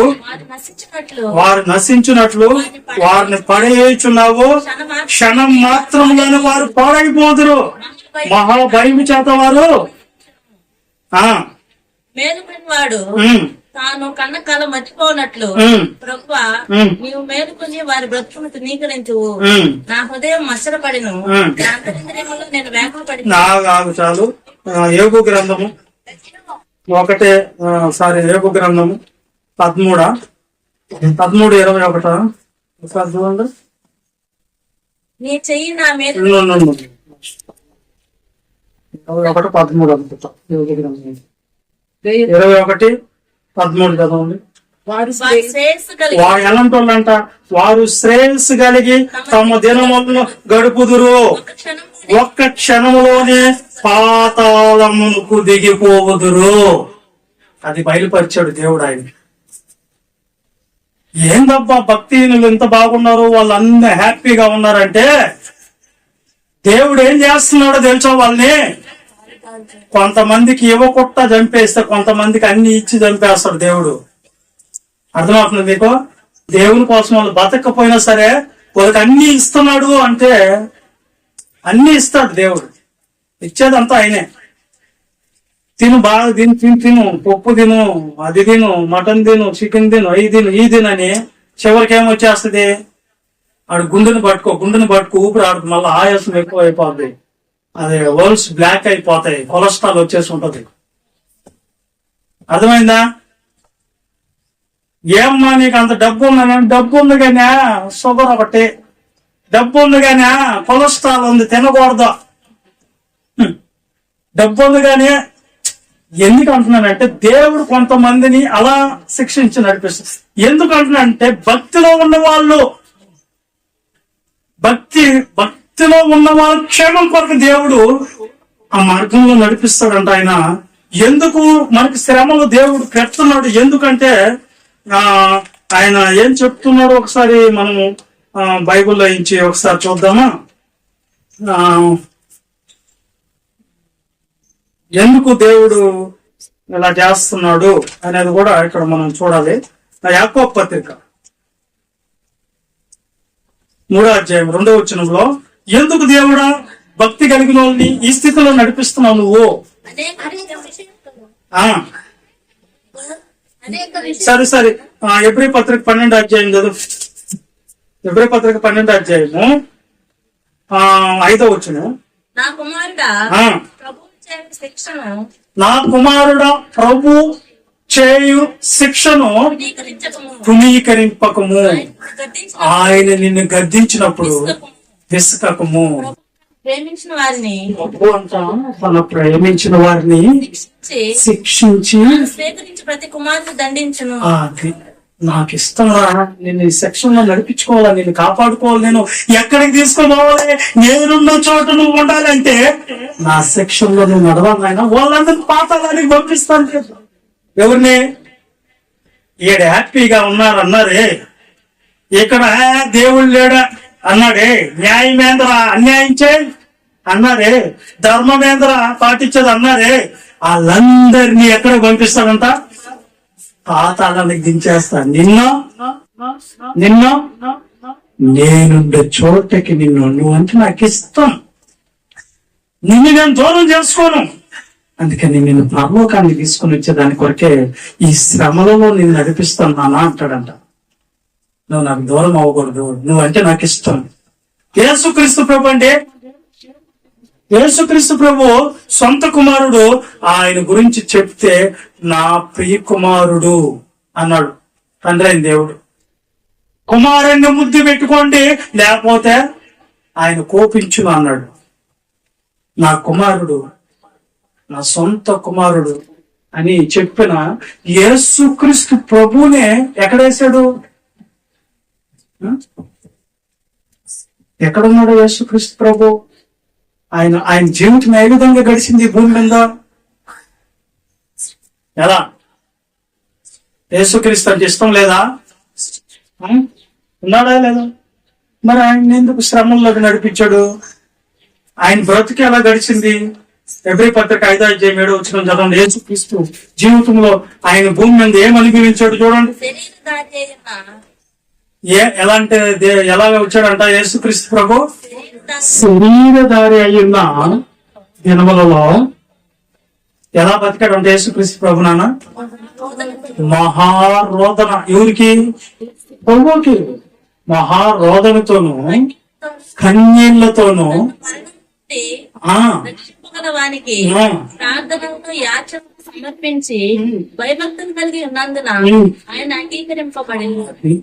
వారు నశించినట్లు వారిని పడేయుచున్నావు. క్షణం మాత్రముగానే వారు పాడైపోదురు, మహాభయము చేత వారు. మేలుకునివాడు తాను కన్న కాలం మర్చిపోనట్లు ప్రభువా నీవు మేలుకొని వారి బ్రతుకును తృణీకరించు. నా హృదయం మత్సరపడిను, నేను వేగపడి. చాలు. యోగు గ్రంథము 13:21 చూడండి. నీ చెయ్యి నా మీద 21:13 అనుకుంటా. యోగు గ్రంథం 21:13 చదవండి. వారు ఎలాంటి వాళ్ళంట? వారు శ్రేయస్సు కలిగి తమ దినములను గడుపుదురు, ఒక్క క్షణంలోనే పాతాళమునకు దిగిపోవుదురు. అది బయలుపరిచాడు దేవుడు ఆయన. ఏందబ్బా భక్తిహీనులు ఎంత బాగున్నారు, వాళ్ళు అన్ని హ్యాపీగా ఉన్నారంటే దేవుడు ఏం చేస్తున్నాడో తెలుసా? వాళ్ళని కొంతమందికి ఇవ్వకుండా చంపేస్తే కొంతమందికి అన్ని ఇచ్చి చంపేస్తాడు దేవుడు. అర్థమవుతుంది మీకు? దేవుని కోసం వాళ్ళు బతకపోయినా సరే వాళ్ళకి అన్ని ఇస్తున్నాడు అంటే అన్ని ఇస్తాడు దేవుడు. ఇచ్చేదంతా ఆయనే. తిను బాగా తిను పప్పు తిను, అది తిను, మటన్ తిను, చికెన్ తిను, అవి తిను, ఈ తినని చివరికి ఏమొచ్చేస్తుంది, ఆడు గుండెని పట్టుకో ఊపిరి ఆడుతుంది, మళ్ళీ ఆయాసం ఎక్కువ అయిపోద్ది, అది వర్ల్స్ బ్లాక్ అయిపోతాయి, కొలెస్ట్రాల్ వచ్చేసి ఉంటది. అర్థమైందా? ఏమ్మా నీకు అంత డబ్బు ఉంది కానీ షుగర్ ఒకటి, డబ్బు ఉంది కానీ కొలెస్ట్రాల్ ఉంది తినకూడదు, డబ్బు ఉంది కానీ. ఎందుకు అంటున్నానంటే దేవుడు కొంతమందిని అలా శిక్షించి నడిపిస్తుంది. ఎందుకు అంటున్నానంటే భక్తిలో ఉన్న వాళ్ళ క్షేమం కొరకు దేవుడు ఆ మార్గంలో నడిపిస్తాడంట ఆయన. ఎందుకు మనకి శ్రమలు దేవుడు పెడుతున్నాడు? ఎందుకంటే ఆయన ఏం చెప్తున్నాడు ఒకసారి మనం బైబిల్లో నుంచి ఒకసారి చూద్దామా. ఎందుకు దేవుడు ఇలా చేస్తున్నాడు అనేది కూడా ఇక్కడ మనం చూడాలి. యాకోబు పత్రిక 3వ అధ్యాయం 2వ వచనంలో, ఎందుకు దేవుడా భక్తి కలిగిన వాళ్ళని ఈ స్థితిలో నడిపిస్తున్నావు నువ్వు? సరే ఎబ్రీ పత్రిక 12వ అధ్యాయం చదువు. ఎబ్రీ పత్రిక 12వ అధ్యాయము 5వ వచనం. నా కుమారుడా ప్రభు చేయు శిక్షను తునీకరింపకము, ఆయన నిన్ను గద్దించినప్పుడు విసుకకము. తన ప్రేమించిన వారిని శిక్షించి ప్రతి కుమారుడు దండించును. నాకు ఇష్టంరా, నేను ఈ సెక్షన్ లో నడిపించుకోవాలా, నేను కాపాడుకోవాలి, నేను ఎక్కడికి తీసుకొని పోవాలి, నేనున్న చోట నువ్వు ఉండాలంటే నా సెక్షన్ లో నువ్వు నడవాలి ఆయన. వాళ్ళందరినీ పాతాళానికి పంపిస్తాను. ఎవరిని? ఈడ హ్యాపీగా ఉన్నారన్నారే, ఇక్కడ దేవుడు లేడా అన్నాడే, న్యాయమేంద్ర అన్యాయం చేయి అన్నారే, ధర్మమేంద్ర పాటించదు అన్నారే, వాళ్ళందరినీ ఎక్కడ పంపిస్తాడంట? పాతాళానికి దించేస్తా. నిన్ను నేనుండే చోటకి నువ్వంటే నాకు ఇష్టం, నిన్ను నేను దూరం చేసుకోను, అందుకని నేను పరలోకాన్ని తీసుకుని వచ్చేదాని కొరకే ఈ శ్రమలలో నేను నడిపిస్తాను నాన్న అంటాడంట. నువ్వు నాకు దూరం అవ్వకూడదు, నువ్వంటే నాకు ఇష్టం. యేసుక్రీస్తు ప్రభు అంటే, యేసుక్రీస్తు ప్రభు సొంత కుమారుడు ఆయన గురించి చెప్తే నా ప్రియ కుమారుడు అన్నాడు తండ్రి అయిన దేవుడు. కుమారుణ్ణి ముద్దు పెట్టుకోండి లేకపోతే ఆయన కోపించును అన్నాడు. నా కుమారుడు, నా సొంత కుమారుడు అని చెప్పిన యేసుక్రీస్తు ప్రభునే ఎక్కడేశాడు? ఎక్కడున్నాడు యేసుక్రీస్తు ప్రభు? ఆయన జీవితం ఏ విధంగా గడిచింది భూమి మీద? ఎలా? యేసుక్రీస్తు అంటే ఇష్టం లేదా? ఉన్నాడా లేదా? మరి ఆయన ఎందుకు శ్రమంలోకి నడిపించాడు? ఆయన బ్రతుకు ఎలా గడిచింది? ఎబ్రీ పత్రిక 5వ అధ్యాయం 7వ వచనం చదవండి. యేసుక్రీస్తు జీవితంలో ఆయన భూమి మీద ఏం అనుభవించాడు చూడండి. ఎలా అంటే ఎలా వచ్చాడంట యేసుక్రీస్తు ప్రభు? శరీరధారి అయ్యున్న దినములలో ఎలా బతికాడంటే యేసుక్రీస్తు ప్రభు నాన్న మహారోదన. ఎవరికి? ప్రభుకి. మహారోదనతోను కన్నీళ్లతోను సమర్పించి భయభక్తులు కలిగి ఉన్నందున ఆయన అంగీకరింపబడింది.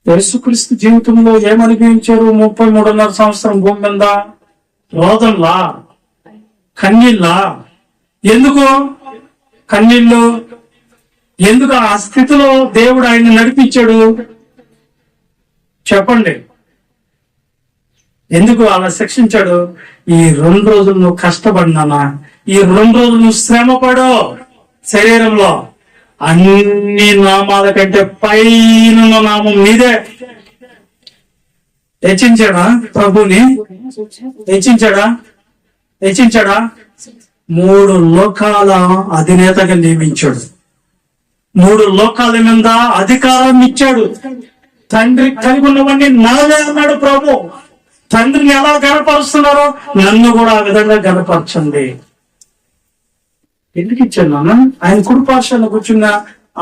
యేసుక్రీస్తు జీవితంలో ఏమనుభవించారు? 33.5 సంవత్సరం భూమి మీద రోదనలా, కన్నీళ్ళా. ఎందుకు కన్నీళ్ళు? ఎందుకు ఆ స్థితిలో దేవుడు ఆయన్ని నడిపించాడు చెప్పండి? ఎందుకు అలా శిక్షించాడు? ఈ 2 రోజులు నువ్వు కష్టపడినానా, ఈ 2 రోజులు నువ్వు శ్రమపడు, శరీరంలో అన్ని నామాల కంటే పైన నామం నీదే. హెచ్చించాడా ప్రభుని? హెచ్చించాడా? 3 లోకాల అధినేతగా నియమించాడు. 3 లోకాల మీద అధికారాన్ని ఇచ్చాడు. తండ్రి కలిగి ఉన్నవన్నీ నావే అన్నాడు ప్రభు. తండ్రిని ఎలా గనపరుస్తున్నారో నన్ను కూడా ఆ విధంగా గనపరచండి. ఎందుకు ఇచ్చాడు నాన్న? ఆయన కుడిపార్శ్వంలో కూర్చున్న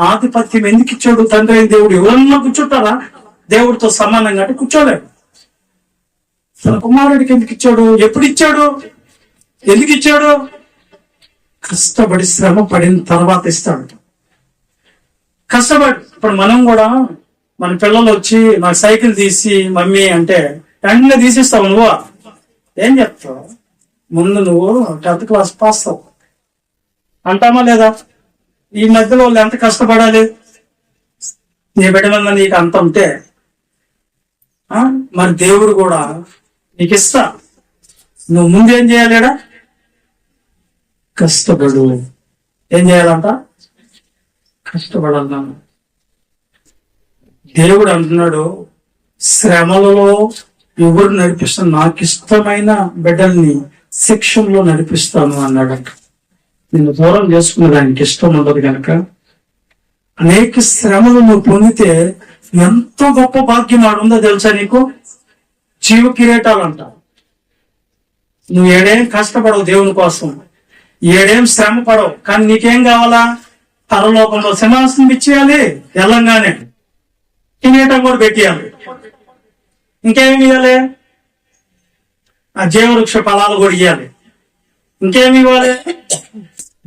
ఆధిపత్యం ఎందుకు ఇచ్చాడు? తండ్రి అయిన దేవుడు ఎవరన్నా కూర్చుంటారా? దేవుడితో సమానంగా అంటే కూర్చోలేడు. తన కుమారుడికి ఎందుకు ఇచ్చాడు? ఎప్పుడు ఇచ్చాడు? ఎందుకు ఇచ్చాడు? కష్టపడి శ్రమ పడిన తర్వాత ఇస్తాడు. కష్టపడి ఇప్పుడు మనం కూడా మన పిల్లలు వచ్చి నాకు సైకిల్ తీసి మమ్మీ అంటే వెంటనే తీసిస్తావు. నువ్వు ఏం చెప్తావు? ముందు నువ్వు 10th క్లాస్ పాస్ అవ్వు అంటామా లేదా? ఈ మధ్యలో వాళ్ళు ఎంత కష్టపడాలి? నీ బిడ్డ మీద నీకు అంత ఉంటే మరి దేవుడు కూడా నీకు ఇస్తా. నువ్వు ముందు ఏం చేయాలేడా? కష్టపడు. ఏం చేయాలంట? కష్టపడాలన్నా. దేవుడు అంటున్నాడు, శ్రమలలో ఎవరు నడిపిస్తాను? నాకు ఇష్టమైన బిడ్డల్ని శిక్షణలో నడిపిస్తాను అన్నాడంట. నిన్ను దూరం చేసుకున్నది ఆయనకి ఇష్టం ఉండదు కనుక అనేక శ్రమలు నువ్వు పొందితే ఎంతో గొప్ప భాగ్యం ఆడుందో తెలుసా నీకు? జీవ కిరీటాలంట. నువ్వు ఏడేం కష్టపడవు దేవుని కోసం, ఏడేం శ్రమ పడవు, కానీ నీకేం కావాలా? పరలోకంలో సింహాసనం ఇచ్చేయాలి, వెళ్ళంగానే కిరీటం కూడా పెట్టేయాలి. ఇంకేమి ఇవ్వాలి? ఆ జీవవృక్ష ఫలాలు కూడా ఇవ్వాలి. ఇంకేమి ఇవ్వాలి?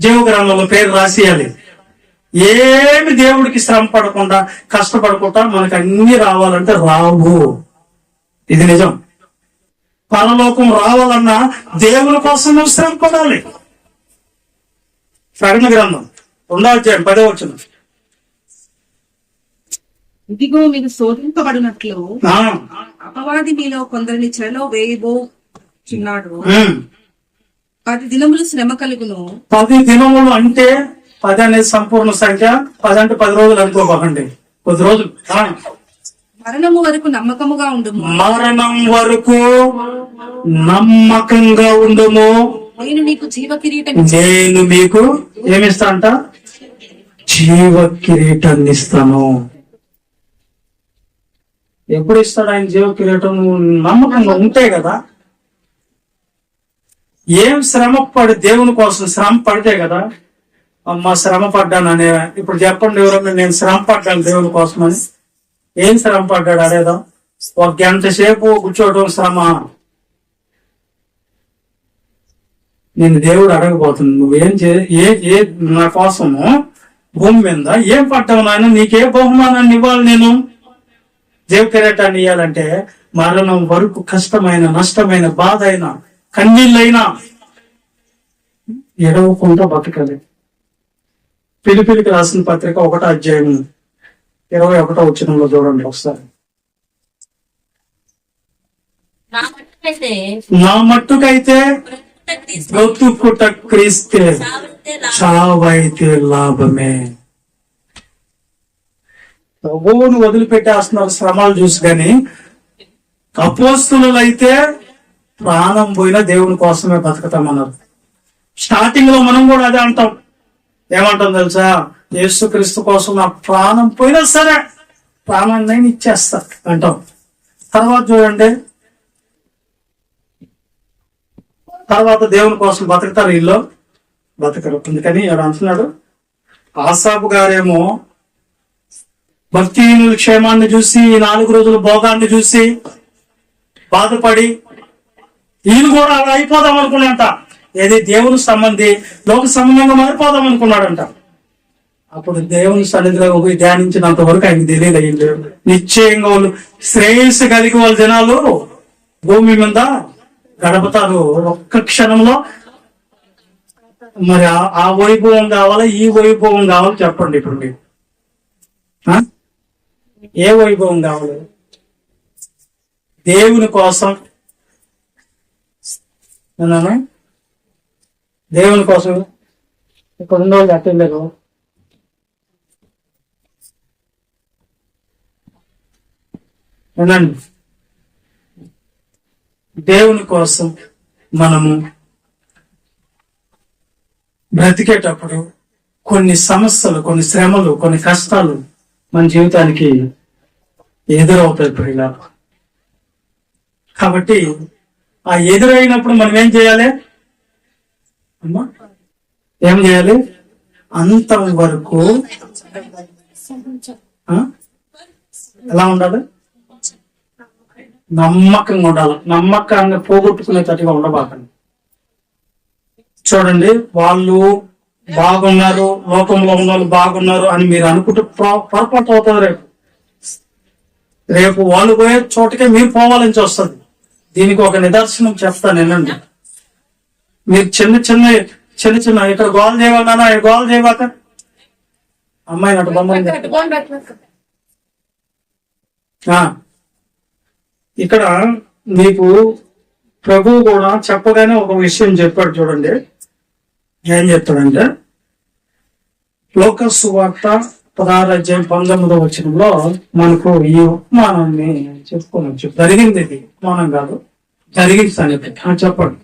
జీవ గ్రంథంలో పేరు రాసియాలి. ఏమి దేవుడికి శ్రమ పడకుండా కష్టపడకుండా మనకు అన్ని రావాలంటే రావు. ఇది నిజం. పరలోకం రావాలన్నా దేవుని కోసం నువ్వు శ్రమ పడాలి. ప్రకటన గ్రంథం 2వ అధ్యాయం 10వ వచనం. ఇదిగో మీరు శోధింపబడినట్లు అపవాది మీలో కొందరిని చెరలో వేయబోచున్నాడు. 10 దినములు శ్రమ కలుగును. 10 దినములు అంటే 10 అనేది సంపూర్ణ సంఖ్య. 10 అంటే 10 రోజులు అనుకోకండి, కొద్ది రోజులు. మరణము వరకు నమ్మకముగా ఉండుము. మరణం వరకు నమ్మకంగా ఉండుము. నేను నీకు జీవ కిరీటం నేను మీకు ఏమిస్తా అంట? జీవ కిరీటాన్ని ఇస్తాను. ఎప్పుడు ఇస్తాడు ఆయన జీవ కిరీటం? నమ్మకంగా ఉంటే కదా. ఏం శ్రమ పడి దేవుని కోసం శ్రమ పడితే కదా. అమ్మ శ్రమ పడ్డాను అనే. ఇప్పుడు చెప్పండి ఎవరన్నా నేను శ్రమ పడ్డాను దేవుని కోసం అని. ఏం శ్రమ పడ్డాడు అదేదా? 1 గంట సేపు కూర్చోవడం శ్రమ. నేను దేవుడు అడగబోతుంది, నువ్వేం ఏ నా కోసము భూమి మీద ఏం పడ్డావు నాయన? నీకే బహుమానాన్ని ఇవ్వాలి నేను? జీవ కిరీటాన్ని ఇవ్వాలంటే మరణం వరకు కష్టమైన, నష్టమైన, బాధ అయినా, కన్నీళ్ళైనా ఎడవకుండా బతకాలి. ఫిలిప్పీయులకు రాసిన పత్రిక 1వ అధ్యాయం 21వ వచనంలో చూడండి ఒకసారి. నా మట్టుకైతే బ్రతుకుట క్రీస్తే, చావైతే లాభమే. ప్రభువును వదిలిపెట్టేస్తున్నారు శ్రమలు చూసి. కానీ అపోస్తులు అయితే ప్రాణం పోయినా దేవుని కోసమే బతుకుతామన్నారు. స్టార్టింగ్ లో మనం కూడా అదే అంటాం. ఏమంటాం తెలుసా? యేసుక్రీస్తు కోసం నా ప్రాణం పోయినా సరే ప్రాణాన్ని నేను ఇచ్చేస్తా అంటాం. తర్వాత చూడండి, తర్వాత దేవుని కోసం బతుకుతారు, వీళ్ళు బతకరు. అందుకని ఎవరు అంటున్నాడు, ఆసాపు గారేమో భక్తిహీనుల క్షేమాన్ని చూసి, 4 రోజుల భోగాన్ని చూసి బాధపడి ఈయన కూడా అలా అయిపోదాం అనుకున్నాడంట. ఏది దేవుని సంబంధి లోక సంబంధంగా మారిపోదాం అనుకున్నాడంట. అప్పుడు దేవుని సన్నిధిలో ధ్యానించినంత వరకు ఆయనకు తెలియదు. నిశ్చయంగా వాళ్ళు శ్రేయస్సు కలిగి వాళ్ళ జనాలు భూమి మీద గడపతారు ఒక్క క్షణంలో. మరి ఆ వైభవం కావాలా, ఈ వైభవం కావాలి? చెప్పండి ఇప్పుడు మీరు. ఏ వైభవం కావాలి? దేవుని కోసం, దేవుని కోసం. ఇక్కడ ఉన్న వాళ్ళు అట్టలేరు. వినండి, దేవుని కోసం మనము బ్రతికేటప్పుడు కొన్ని సమస్యలు, కొన్ని శ్రమలు, కొన్ని కష్టాలు మన జీవితానికి ఎదురవుతాయి ప్రియుల. కాబట్టి ఆ ఎదురైనప్పుడు మనం ఏం చేయాలి అమ్మా? ఏం చేయాలి? అంతం వరకు ఎలా ఉండాలి? నమ్మకంగా ఉండాలి. నమ్మకాన్ని పోగొట్టుకునేటట్టుగా ఉండబాకండి. చూడండి, వాళ్ళు బాగున్నారు, లోకంలో ఉన్న వాళ్ళు బాగున్నారు అని మీరు అనుకుంటే పొరపాటు అవుతుంది. రేపు వాళ్ళు పోయే చోటకే మీరు పోవాలని వస్తుంది. దీనికి ఒక నిదర్శనం చెప్తాను వినండి. మీరు చిన్న ఇక్కడ గోల్ చేయవన్నా గోల్ చేయబాక అమ్మాయి నటు బొమ్మ ఇక్కడ మీకు ప్రభువు కూడా చెప్పగానే ఒక విషయం చెప్పాడు. చూడండి ఏం చెప్తాడంటే, లోక సువార్త 16:19 మనకు ఈ ఉపమానాన్ని చెప్పుకోవచ్చు. జరిగింది, ఇది ఉపమానం కాదు, జరిగింది సంగతి. చెప్పండి.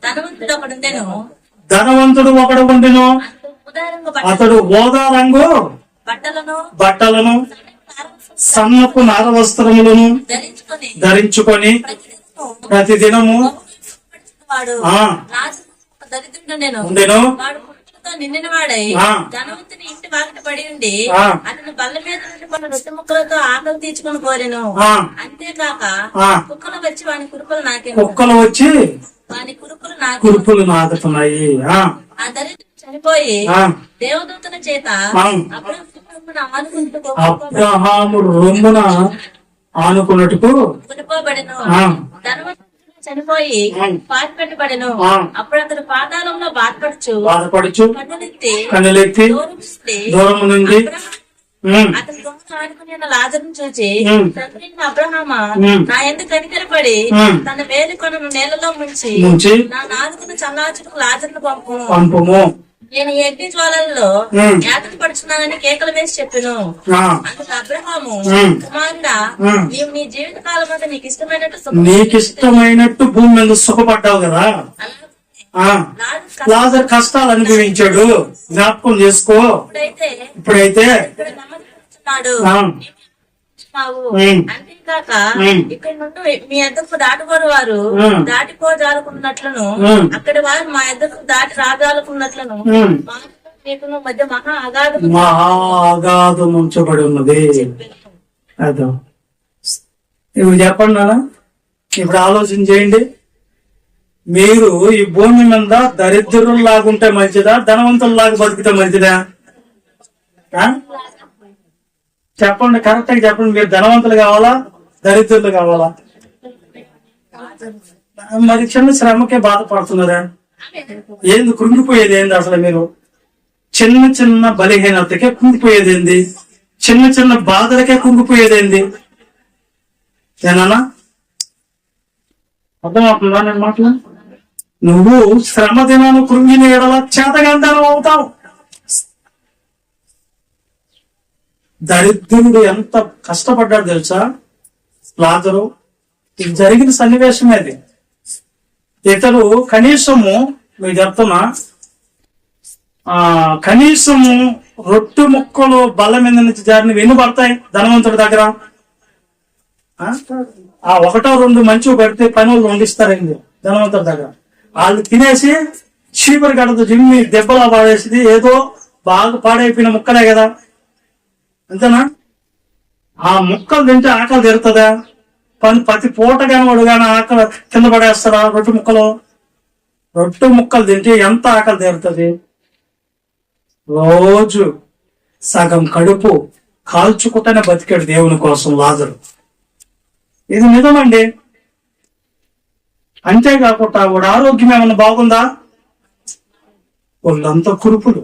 ధనవంతుడు ఒకడు ఉండెను, అతడు ఓదా రంగు బట్టలను సన్నపు నార వస్త్రములను ధరించుకొని ప్రతిదినము ఉండెను. నిండిన వాడై ధనవంతుని ఇంటి వాకిట పడి ఉండి అతను బల్ల మీద నుండి కొన్ని రొట్టె ముక్కలతో ఆకలి తీర్చుకొని కోరెను. అంతేకాక కుక్కలు వచ్చి వాని కురుపులు కురుపులు నాకుతున్నాయి. ఆ దరిద్రుడు చనిపోయి దేవదూతల చేత అబ్రహాము రొమ్మున ఆనుకున్నట్టుకు కొనుకోబడెను. ధనవంతుడు చనిపోయి పాతి పెట్టబడెను. అప్పుడు అతను పాతాళంలో బాధపడుచు కన్నులెత్తి దూరం నుండి అతని దొంగను ఆనుకుని లాజరును చూచి, తండ్రి అబ్రహామా, నా ఎందుకు కనికరపడి తన వేలి కొనను నేలలో ముంచి నా నాలుగును చల్లార్చుటకు లాజరును పంపుము. నేను ఎగ్గి జ్వాలల్లో యాతన పడుచున్నానని కేకలు వేసి చెప్పాను. అందుకు అబ్రహాము, కుమారుడా, నీవు నీ జీవిత కాలం అంతా నీకు ఇష్టమైనట్టు భూమి మీద సుఖపడ్డావు కదా. లాజరు కష్టాలు అనుభవించాడు, జ్ఞాపకం చేసుకో. ఇప్పుడైతే అంతేకాక ఇక్కడ నుండి మీ ఎద్దకు దాటుకోరు వారు దాటిపోజాలకున్నట్లను అక్కడి వారు మా ఎద్దకు దాటి రాజాలకున్నట్లను మీకు మధ్య మహా అగాధం ఉంచబడి ఉన్నది. అదో ఇప్పుడు చెప్పండి నాన్న, ఇప్పుడు ఆలోచన చేయండి. మీరు ఈ భూమి మీద దరిద్రుల్లాగుంటే మంచిదా, ధనవంతుల్లాగా బతికితే మంచిదా? చెప్పండి, కరెక్ట్ గా చెప్పండి. మీరు ధనవంతులు కావాలా, దరిద్రులు కావాలా? మరి చిన్న శ్రమకే బాధపడుతున్నారా? ఏంది కృంగిపోయేది ఏంది? అసలు మీరు చిన్న బలహీనతకే కుంగిపోయేది ఏంది? చిన్న బాధలకే కుంగిపోయేది ఏంది? ఏనా అర్థమవుతుందా నేను మాటలు? నువ్వు శ్రమ దినాన్ని కృంగిన ఎడల చేతగంధనం అవుతావు. దరిద్రుడు ఎంత కష్టపడ్డాడు తెలుసా లాజరు? ఇది జరిగిన సన్నివేశం అది. ఇతడు కనీసము, మీరు చెప్తున్నా, కనీసము రొట్టె ముక్కలు బల్ల మీద నుంచి జారినవి ఎన్ని పడతాయి ధనవంతుడి దగ్గర? ఆ ఒకటో రెండు మంచివి పెడితే పని వాళ్ళు వండిస్తారండి ధనవంతుడి దగ్గర. వాళ్ళు తినేసి చీపరి గడతో జిమ్మి దెబ్బలా పాడేసింది, ఏదో బాగా పాడైపోయిన ముక్కలే కదా, అంతేనా? ఆ ముక్కలు తింటే ఆకలి తీరుతుందా? ప్రతి పూట కాని వాడు కానీ ఆకలి కింద పడేస్తాడా? రొట్టె ముక్కలు తింటే ఎంత ఆకలి తీరుతుంది? రోజు సగం కడుపు కాల్చుకుంటేనే బతికాడు దేవుని కోసం లాజరు. ఇది నిజమండి. అంతేకాకుండా వాడు ఆరోగ్యం ఏమన్నా బాగుందా? వాళ్ళంతా కురుపులు.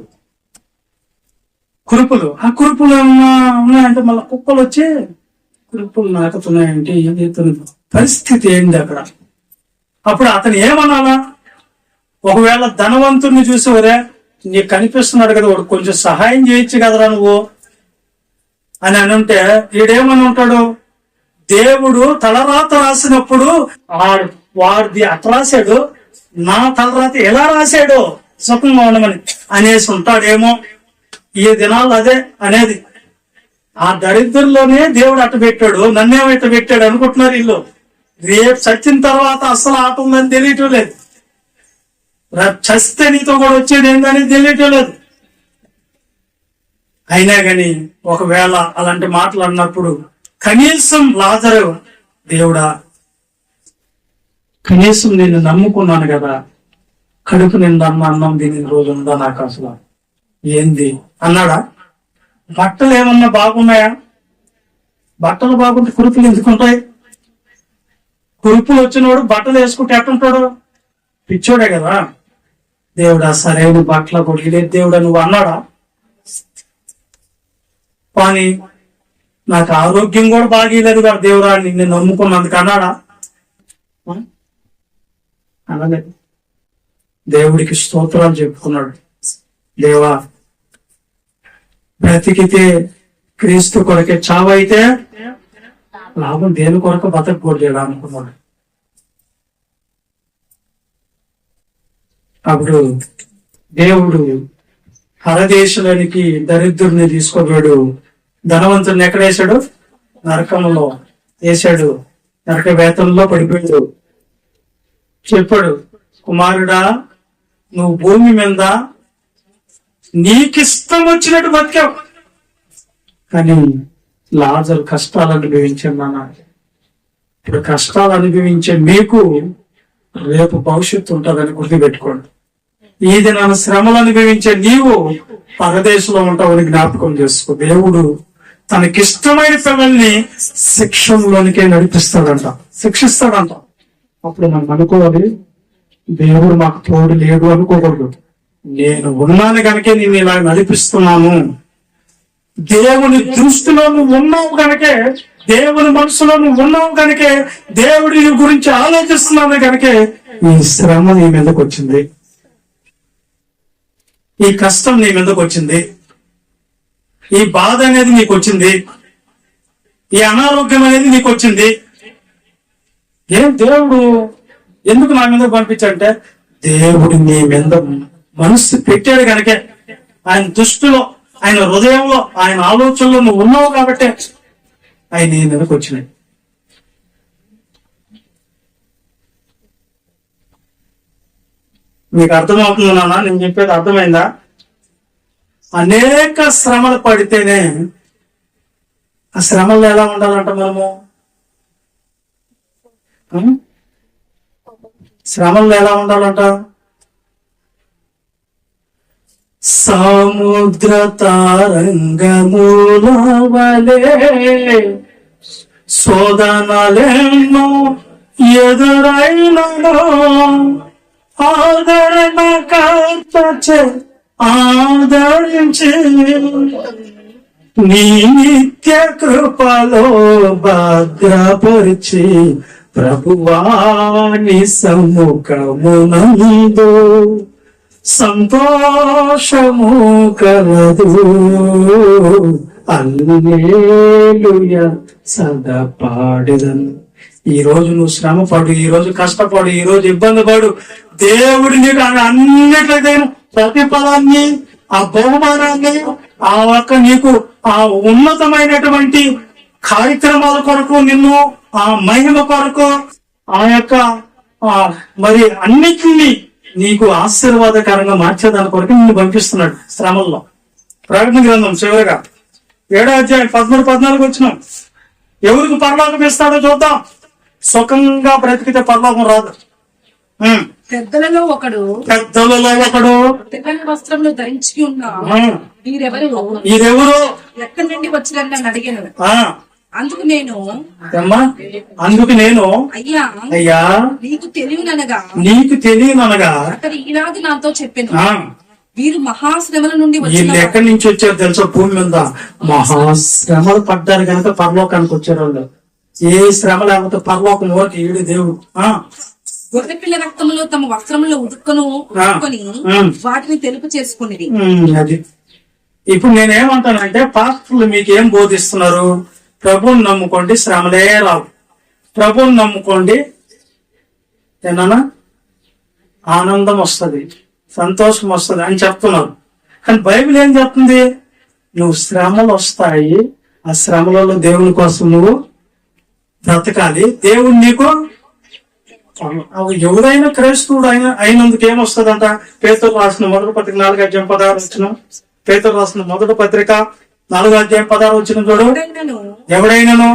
ఆ కురుపులు ఏమన్నా ఉన్నాయంటే మళ్ళీ కుక్కలు వచ్చి కురుపులు నాకుతున్నాయంటే పరిస్థితి ఏంటి అక్కడ? అప్పుడు అతను ఏమనాలా? ఒకవేళ ధనవంతుడిని చూసేవరే, నీకు కనిపిస్తున్నాడు కదా, వాడు కొంచెం సహాయం చేయొచ్చు కదరా నువ్వు అని ఉంటే వీడేమని ఉంటాడు? దేవుడు తలరాత రాసినప్పుడు వాడిది అట్లా రాశాడు, నా తలరాత ఎలా రాశాడు సుఖంగా ఉండమని అనేసి ఉంటాడేమో. ఈ దినాలు అదే అనేది. ఆ దరిద్రుల్లోనే దేవుడు అట్ట పెట్టాడు, నన్నేమో ఇట్ట పెట్టాడు అనుకుంటున్నారు వీళ్ళు. రేపు చచ్చిన తర్వాత అసలు ఆట ఉందని తెలియటం లేదు. రేపు చస్తే నీతో కూడా వచ్చేది ఏందని తెలియటం లేదు. అయినా గాని ఒకవేళ అలాంటి మాటలు అన్నప్పుడు కనీసం లాజరు, దేవుడా కనీసం నేను నమ్ముకున్నాను కదా, కడుపు నిండా అన్నం తిని రోజు ఉందా నాకు అసలు ఏంది అన్నాడా? బట్టలు ఏమన్నా బాగున్నాయా? బట్టలు బాగుంటే కురుపులు ఎందుకుంటాయి? కురుపులు వచ్చినవాడు బట్టలు వేసుకుంటే ఎట్టుంటాడు? పిచ్చోడే కదా. దేవుడా సరైన బట్టల కొడిలేదు దేవుడా నువ్వు అన్నాడా? కానీ నాకు ఆరోగ్యం కూడా బాగలేదు కదా దేవుడా నిన్ను నమ్ముకున్నందుకు అన్నాడా? అనలేదు. దేవుడికి స్తోత్రాలు చెప్పుకున్నాడు. దేవా బ్రతికితే క్రీస్తు కొరకే, చావైతే లాభం, దేని కొరకు బతకూడదు అనుకున్నాడు. అప్పుడు దేవుడు పరదేశులనికి దరిద్రుని తీసుకోబోయాడు. ధనవంతుడిని ఎక్కడ వేశాడు? నరకంలో వేశాడు. నరక వేతనలో పడిపోయాడు. చెప్పాడు, కుమారుడా నువ్వు భూమి మీద నీకిష్టం వచ్చినట్టు బతికావు, కానీ లాజరు కష్టాలు అనుభవించాను. ఇప్పుడు కష్టాలు అనుభవించే మీకు రేపు భవిష్యత్తు ఉంటుందని గుర్తుపెట్టుకోండి. ఈ దినాన శ్రమలు అనుభవించే నీవు పరదేశంలో ఉంటావని జ్ఞాపకం చేసుకో. దేవుడు తనకిష్టమైన పిల్లల్ని శిక్షణలోనికే నడిపిస్తాడంట, శిక్షిస్తాడంట. అప్పుడు మనం అనుకోవాలి, దేవుడు మాకు తోడు లేడు అనుకోకూడదు. నేను ఉన్నాను కనుకే నేను ఇలా నడిపిస్తున్నాను. దేవుని దృష్టిలో నువ్వు ఉన్నావు కనుకే, దేవుని మనసులో నువ్వు ఉన్నావు కనుకే, దేవుడి గురించి ఆలోచిస్తున్నాను కనుకే ఈ శ్రమ నీ మీదకి వచ్చింది, ఈ కష్టం నీ మీదకి వచ్చింది, ఈ బాధ అనేది నీకు వచ్చింది, ఈ అనారోగ్యం అనేది నీకు వచ్చింది. ఏం దేవుడు ఎందుకు నా మీద పంపించాడంటే, దేవుడు నీ మీద మనసు పెట్టాడు కనుకే, ఆయన దృష్టిలో, ఆయన హృదయంలో, ఆయన ఆలోచనలో నువ్వు ఉన్నావు కాబట్టి ఆయన నీ మీదకి వచ్చినాయి. మీకు అర్థమవుతుంది నాన్న నేను చెప్పేది? అర్థమైందా? అనేక శ్రమలు పడితేనే, ఆ శ్రమల్లో ఎలా ఉండాలంట మనము? శ్రమల్లో ఎలా ఉండాలంట? సముద్ర తరంగముల వలె శోధనలెన్నో ఎదురైనను ఆదరణ కర్తచే ఆదరించి నీ నిత్య కృపలో భద్రపరిచి ప్రభువాని సముఖమునందు సంతోషము కలదు. హల్లెలూయా సదా పాడెదను. ఈ రోజు నువ్వు శ్రమ పడు, ఈ రోజు కష్టపడు, ఈ రోజు ఇబ్బంది పడు. దేవుడు నీకు అన్నిట్లయితే ప్రతిఫలాన్ని, ఆ బహుమానాన్ని, ఆ ఒక్క నీకు ఆ ఉన్నతమైనటువంటి కార్యక్రమాల కొరకు, నిన్ను ఆ మహిమ కొరకు, ఆ యొక్క మరి అన్నిటినీ నీకు ఆశీర్వాదకరంగా మార్చేదాని కొరకు నిన్ను పంపిస్తున్నాడు శ్రమల్లో. ప్రకటన గ్రంథం చివరిగా 7వ అధ్యాయం 13-14 వచ్చినాం. ఎవరికి పరలోకం ఇస్తాడో చూద్దాం. సుఖంగా బ్రతికితే పరలోకం రాదు. పెద్దలలో ఒకడు తెల్లని వస్త్రములు ధరించి ఉన్న మీరెవరు ఎక్కడి నుండి వచ్చిరని నన్ను అడిగాను. అందుకు నేను అయ్యా నీకు తెలియననగా అతడు ఈనాడు నాతో చెప్పాను, వీరు మహాశ్రమల నుండి వీళ్ళు ఎక్కడి నుంచి వచ్చారు తెలుసా? భూమి మీద మహాశ్రమలు పడ్డారు కనుక పరలోకానికి వచ్చారు వాళ్ళు. ఏ శ్రమ లేకపోతే పరలోకం ఓకే ఈడు దేవుడు. గొర్రెపిల్ల రక్తములో తమ వస్త్రములో ఉదుక్కుని వాటిని తెలుపు చేసుకుని. అది ఇప్పుడు నేనేమంటానంటే, పాస్టర్లు మీకేం బోధిస్తున్నారు? ప్రభువుని నమ్ముకోండి, శ్రమలే రావు. ప్రభువుని నమ్ముకోండి, ఏనా ఆనందం వస్తుంది, సంతోషం వస్తుంది అని చెప్తున్నారు. కానీ బైబిల్ ఏం చెప్తుంది? నువ్వు శ్రమలు వస్తాయి, ఆ శ్రమలలో దేవుని కోసం నువ్వు బ్రతకాలి. దేవుడు నీకు ఎవరైనా క్రైస్తవుడు అయినందుకు ఏమొస్తుందంట? పేతురు రాసిన మొదటి పత్రిక 4:16 పేతురు రాసిన మొదటి పత్రిక 4:16 చూడు. ఎవడైనాను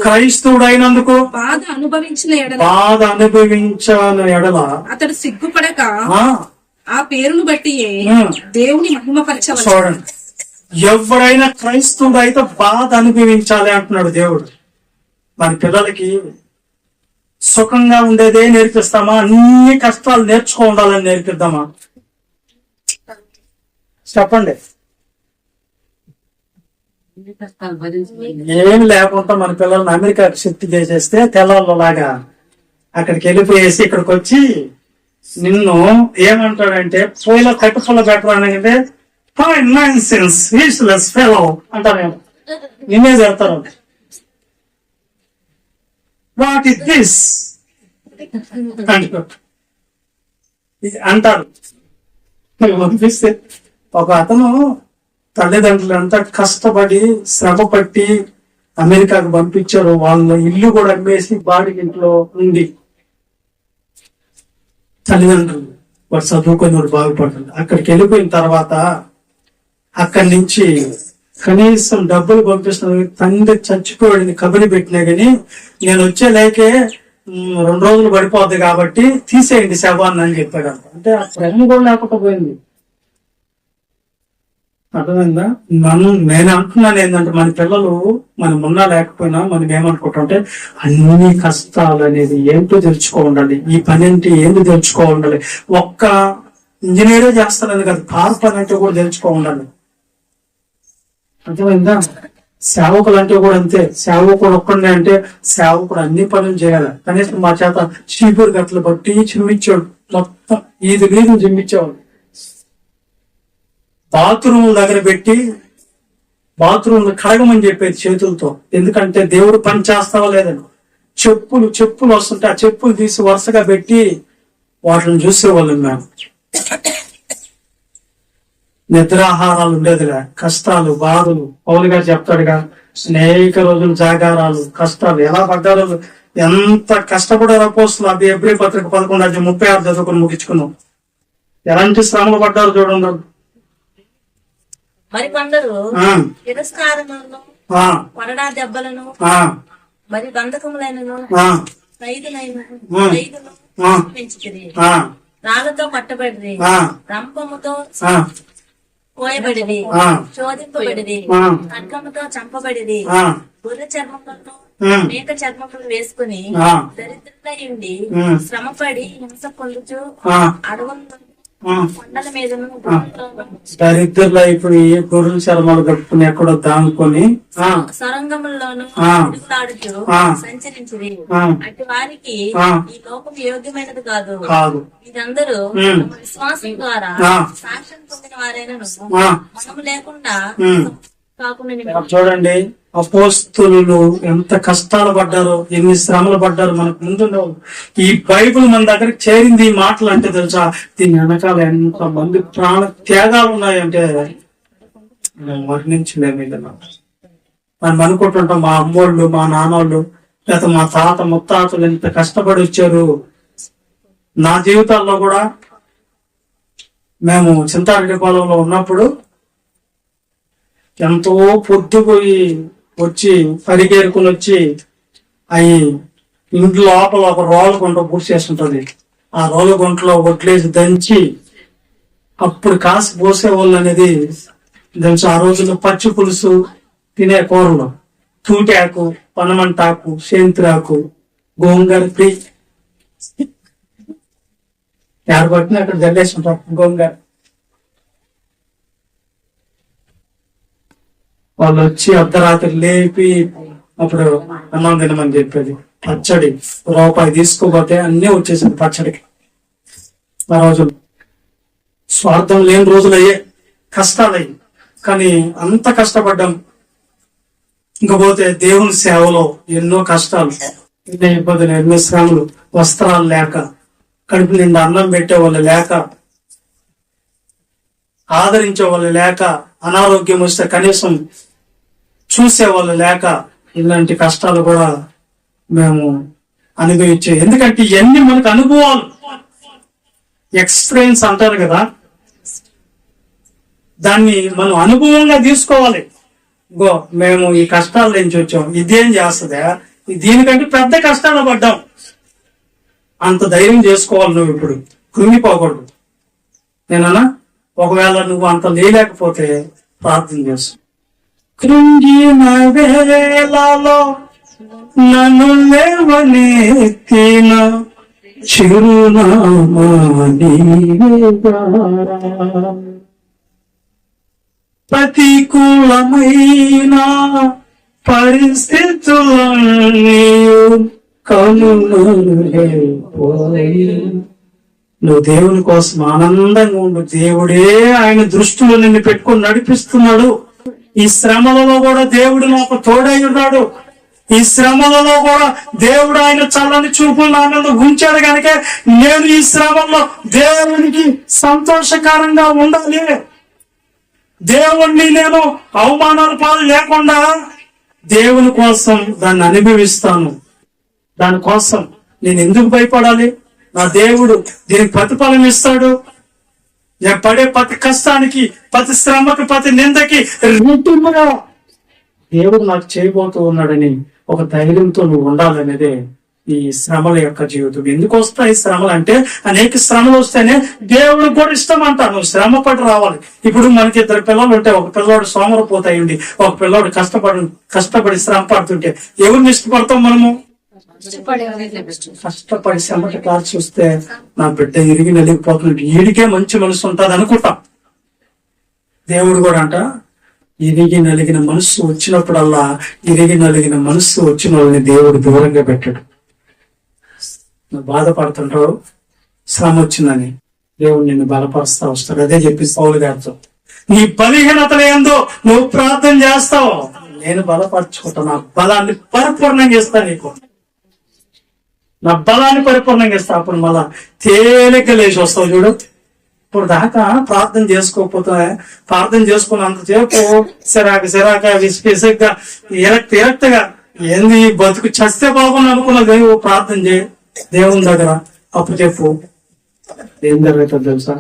క్రైస్తవుడైనందుకు బాధ అనుభవించిన ఎడల అతడు సిగ్గుపడక ఆ పేరును బట్టి దేవుని మహిమపరచవచ్చు. చూడండి, ఎవరైనా క్రైస్తవుడు అయితే బాధ అనుభవించాలి అంటున్నాడు దేవుడు. మన పిల్లలకి సుఖంగా ఉండేదే నేర్పిస్తామా? అన్ని కష్టాలు నేర్చుకో ఉండాలని నేర్పిద్దామా? చెప్పండి. ఏం లేకుండా మన పిల్లల్ని అమెరికాకి షిఫ్ట్ చేసేస్తే తెల్లలాగా అక్కడికి వెళ్ళిపోయేసి ఇక్కడికి వచ్చి నిన్ను ఏమంటాడంటే పోయిలో కట్టుకుల బెటర్ అనగానే నాన్సెన్స్ యూస్లెస్ ఫెలో అంటారు. నిన్నే చెప్తారు, వాట్ ఇస్ దిస్ అంటారు. పంపిస్తే ఒక అతను తల్లిదండ్రులు అంతా కష్టపడి శ్రమ పట్టి అమెరికాకు పంపించారు. వాళ్ళ ఇల్లు కూడా అమ్మేసి బాడికి ఇంట్లో ఉంది. తల్లిదండ్రులు వాడు చదువుకొని వాడు బాగుపడుతుంది. అక్కడికి వెళ్ళిపోయిన తర్వాత అక్కడి నుంచి కనీసం డబ్బులు పంపిస్తున్న తండ్రి చచ్చిపోయాడని కబురు పెట్టినా గాని నేను వచ్చే లేకే 2 రోజులు పడిపోద్ది కాబట్టి తీసేయండి శవాన్ని అని చెప్పాడు. అంటే ఆ ప్రేమ కూడా లేకుండా పోయింది. అర్థమైందా? నేను అంటున్నాను ఏంటంటే మన పిల్లలు మనం ఉన్నా లేకపోయినా మనం ఏమనుకుంటామంటే అన్ని కష్టాలు అనేది ఏంటో తెలుసుకో ఉండాలి, ఈ పని అంటే ఏంటో తెలుసుకో ఉండాలి. ఒక్క ఇంజనీరే చేస్తానని కాదు, కార్ పని అంటే కూడా తెలుసుకో ఉండాలి. అర్థమైందా? సేవకులు అంటే కూడా అంతే. సేవకుడు ఒక్కడే అంటే సేవకుడు అన్ని పనులు చేయాలి. కనీసం మా చేత చీపురు గట్ల బట్టి చిమ్మిచ్చాడు, మొత్తం ఈది నీరు చిమ్మిచ్చేవాడు. బాత్రూమ్ దగ్గర పెట్టి బాత్రూమ్ కడగమని చెప్పేది చేతులతో. ఎందుకంటే దేవుడు పని చేస్తావా లేదని. చెప్పులు వస్తుంటే ఆ చెప్పులు తీసి వరుసగా పెట్టి వాటిని చూసేవాళ్ళం మేము. నిద్రాహారాలు ఉండేదిగా, కష్టాలు బాధలు. పౌలు గారు చెప్తాడుగా, అనేక రోజులు జాగారాలు, కష్టాలు ఎలా పడ్డారు, ఎంత కష్టపడారో పోస్టులు. అది ఎబ్రీ పత్రిక 11:36 చదువుకుని ముగించుకున్నాం. ఎలాంటి శ్రమలు పడ్డారు చూడండి. మరి కొందరు తిరస్కారములను, కొరడా దెబ్బలను, మరి బంధకములైనను, పెంచుతుంది, రాళ్లతో పట్టబడి, రంపముతో కోయబడిది, శోధింపబడిది, ఖడ్గముతో చంపబడిది, గొర్రె చర్మములను మేక చర్మములు వేసుకుని దరిద్రులై ఉండి శ్రమపడి హింస పొందుచు అడవులను కొండల మీద దరిద్రులు అయిపోయి గొర్రెల చర్మాలు కట్టుకుని ఎక్కడో దాముకొని సొరంగముల్లోనూ సంచరించింది. అటు వారికి ఈ లోకం యోగ్యమైనది కాదు. ఇదందరూ విశ్వాసం ద్వారా సాక్ష్యం పొందిన వారైనను మనము లేకుండా కాకుండా. చూడండి, అపోస్తులు ఎంత కష్టాలు పడ్డారో, ఎన్ని శ్రమలు పడ్డారో మనకు ముందు. ఈ బైబిల్ మన దగ్గరకు చేరింది ఈ మాటలు అంటే తెలుసా, దీని వెనకాల ఎంత మంది ప్రాణ త్యాగాలు ఉన్నాయంటే మేము వర్ణించలేము. మనం అనుకుంటుంటాం మా అమ్మోళ్ళు, మా నాన్నోళ్ళు, లేదా మా తాత ముత్తాతలు ఎంత కష్టపడి వచ్చారు. నా జీవితాల్లో కూడా మేము చింతారెడ్డి పొలంలో ఉన్నప్పుడు ఎంతో పొద్దుపోయి వచ్చి పరిగేరుకుని వచ్చి అవి ఇంట్లో లోపల ఒక రోలు గుంట పూసేస్తుంటది. ఆ రోలు గుంటలో ఒట్లేసి దంచి అప్పుడు కాసి పోసేవాళ్ళు అనేది తెలుసు. ఆ రోజుల్లో పచ్చి పులుసు తినే కూరలు తూటాకు, పనమంటాకు, సేంద్రాకు, గోంగూర పట్టిన అక్కడ జల్లేస్తుంటారు గోంగూర. వాళ్ళు వచ్చి అర్ధరాత్రి లేపి అప్పుడు అన్నం తినమని చెప్పేది. పచ్చడి రూపాయి తీసుకోపోతే అన్నీ వచ్చేసింది పచ్చడికి. ఆ రోజులు స్వార్థం లేని రోజులయ్యే, కష్టాలయ్యి. కానీ అంత కష్టపడ్డాం. ఇంకపోతే దేవుని సేవలో ఎన్నో కష్టాలు, ఎన్నో ఇబ్బందులు, ఎన్నో శ్రమలు. వస్త్రాలు లేక, కడుపు నిండా అన్నం పెట్టే వాళ్ళు లేక, ఆదరించే వాళ్ళు లేక, అనారోగ్యం వస్తే కనీసం చూసేవాళ్ళు లేక ఇలాంటి కష్టాలు కూడా మేము అనుభవించే. ఎందుకంటే ఇవన్నీ మనకు అనుభవాలు, ఎక్స్పీరియన్స్ అంటారు కదా, దాన్ని మనం అనుభవంగా తీసుకోవాలి. గో మేము ఈ కష్టాల నుంచి వచ్చాం, ఇదేం చేస్తుందా, దీనికంటే పెద్ద కష్టాలు పడ్డాం, అంత ధైర్యం చేసుకోవాలి. నువ్వు ఇప్పుడు కృంగిపోకూడదు. నేనన్నా ఒకవేళ నువ్వు అంత లేలేకపోతే ప్రార్థన చేసు. కృంగిన వేళలో నన్ను లేవనెత్తిన చిరునామా నీవేగా. ప్రతికూలమైన పరిస్థితులన్నీ కనుమరుగైపోయి నువ్వు దేవుని కోసం ఆనందంగా ఉండు. దేవుడే ఆయన దృష్టిలో నిన్ను పెట్టుకొని నడిపిస్తున్నాడు. ఈ శ్రమలలో కూడా దేవుడు నాకు తోడై ఉన్నాడు. ఈ శ్రమలలో కూడా దేవుడు ఆయన చల్లని చూపులు నా మీద ఉంచాడు కనుక నేను ఈ శ్రమల్లో దేవునికి సంతోషకరంగా ఉండాలి. దేవుణ్ణి నేను అవమానాల పాలు లేకుండా దేవుని కోసం దాన్ని అనుభవిస్తాను. దానికోసం నేను ఎందుకు భయపడాలి? నా దేవుడు దీనికి ప్రతిఫలం ఇస్తాడు. నేను పడే ప్రతి కష్టానికి, ప్రతి శ్రమకి, ప్రతి నిందకి రెట్టింపుగా దేవుడు నాకు చేయబోతూ ఉన్నాడని ఒక ధైర్యంతో నువ్వు ఉండాలనేదే ఈ శ్రమల యొక్క జీవితం. ఎందుకు వస్తాయి శ్రమలు అంటే, అనేక శ్రమలు వస్తేనే దేవుడు కూడా ఇష్టం అంట. నువ్వు శ్రమ పడి రావాలి. ఇప్పుడు మనకి 2 పిల్లలు ఉంటే, ఒక పిల్లోడు సోమరిపోతాయి ఉండి, ఒక పిల్లోడు కష్టపడి శ్రమ పడుతుంటే ఎవరిని ఇష్టపడతాం మనము? కష్టపడి శ్రమటి కాల్చి చూస్తే నా బిడ్డ ఇరిగి నలిగిపోతున్నట్టు వీడికే మంచి మనసు ఉంటుంది అనుకుంటాం. దేవుడు కూడా అంట, ఇరిగి నలిగిన మనస్సు వచ్చినప్పుడల్లా, ఇరిగి నలిగిన మనస్సు వచ్చిన వాళ్ళని దేవుడు దూరంగా పెట్టాడు. నువ్వు బాధపడుతుంటావు, శ్రమ వచ్చిందని దేవుడు నిన్ను బలపరుస్తా వస్తాడు. అదే చెప్పి పౌలు గారితో, నీ బలహీనతలు ఏందో నువ్వు ప్రార్థన చేస్తావు, నేను బలపరచుకుంటా, నా బలాన్ని పరిపూర్ణంగా ఇస్తా నీకు, నా బలాన్ని పరిపూర్ణంగా ఇస్తా. అప్పుడు మళ్ళా తేలిక లేచి వస్తావు చూడు. ఇప్పుడు దాకా ప్రార్థన చేసుకోకపోతే, ప్రార్థన చేసుకున్నంతసేపు సిరాక విసిగా ఇరక్తగా ఏంది బతుకు చస్తే బాగుంది అనుకున్నది. ప్రార్థన చేయి దేవుని దగ్గర, అప్పు చెప్పు, ఏం జరుగుతుంది తెలుసా?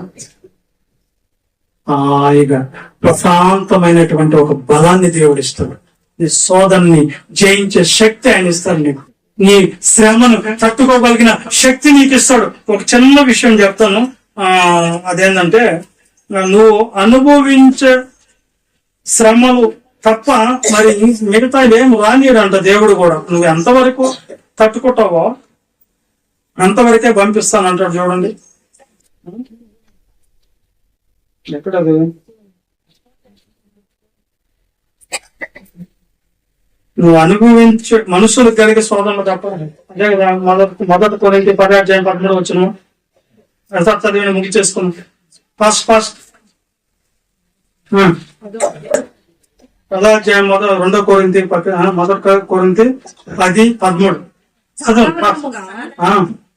హాయిగా ప్రశాంతమైనటువంటి ఒక బలాన్ని దేవుడు ఇస్తాడు. నీ సోదరుని జయించే శక్తి ఆయన ఇస్తాడు. నీకు నీ శ్రమను తట్టుకోగలిగిన శక్తి నీకు ఇస్తాడు. ఒక చిన్న విషయం చెప్తాను. అదేంటంటే, నువ్వు అనుభవించే శ్రమలు తప్ప మరి మిగతా ఏం రానియడంట దేవుడు కూడా. నువ్వు ఎంతవరకు తట్టుకుంటావో అంతవరకే పంపిస్తానంటాడు. చూడండి ఎక్కడది, నువ్వు అనుభవించే మనుషులకు కలిగే శోధనలు తప్ప. అదే కదా మొదటి కొరింథీ 10:13 వచ్చిన చదివి ముగిచేసుకున్నాం. ఫాస్ట్ 2 కొరింథీ 10:13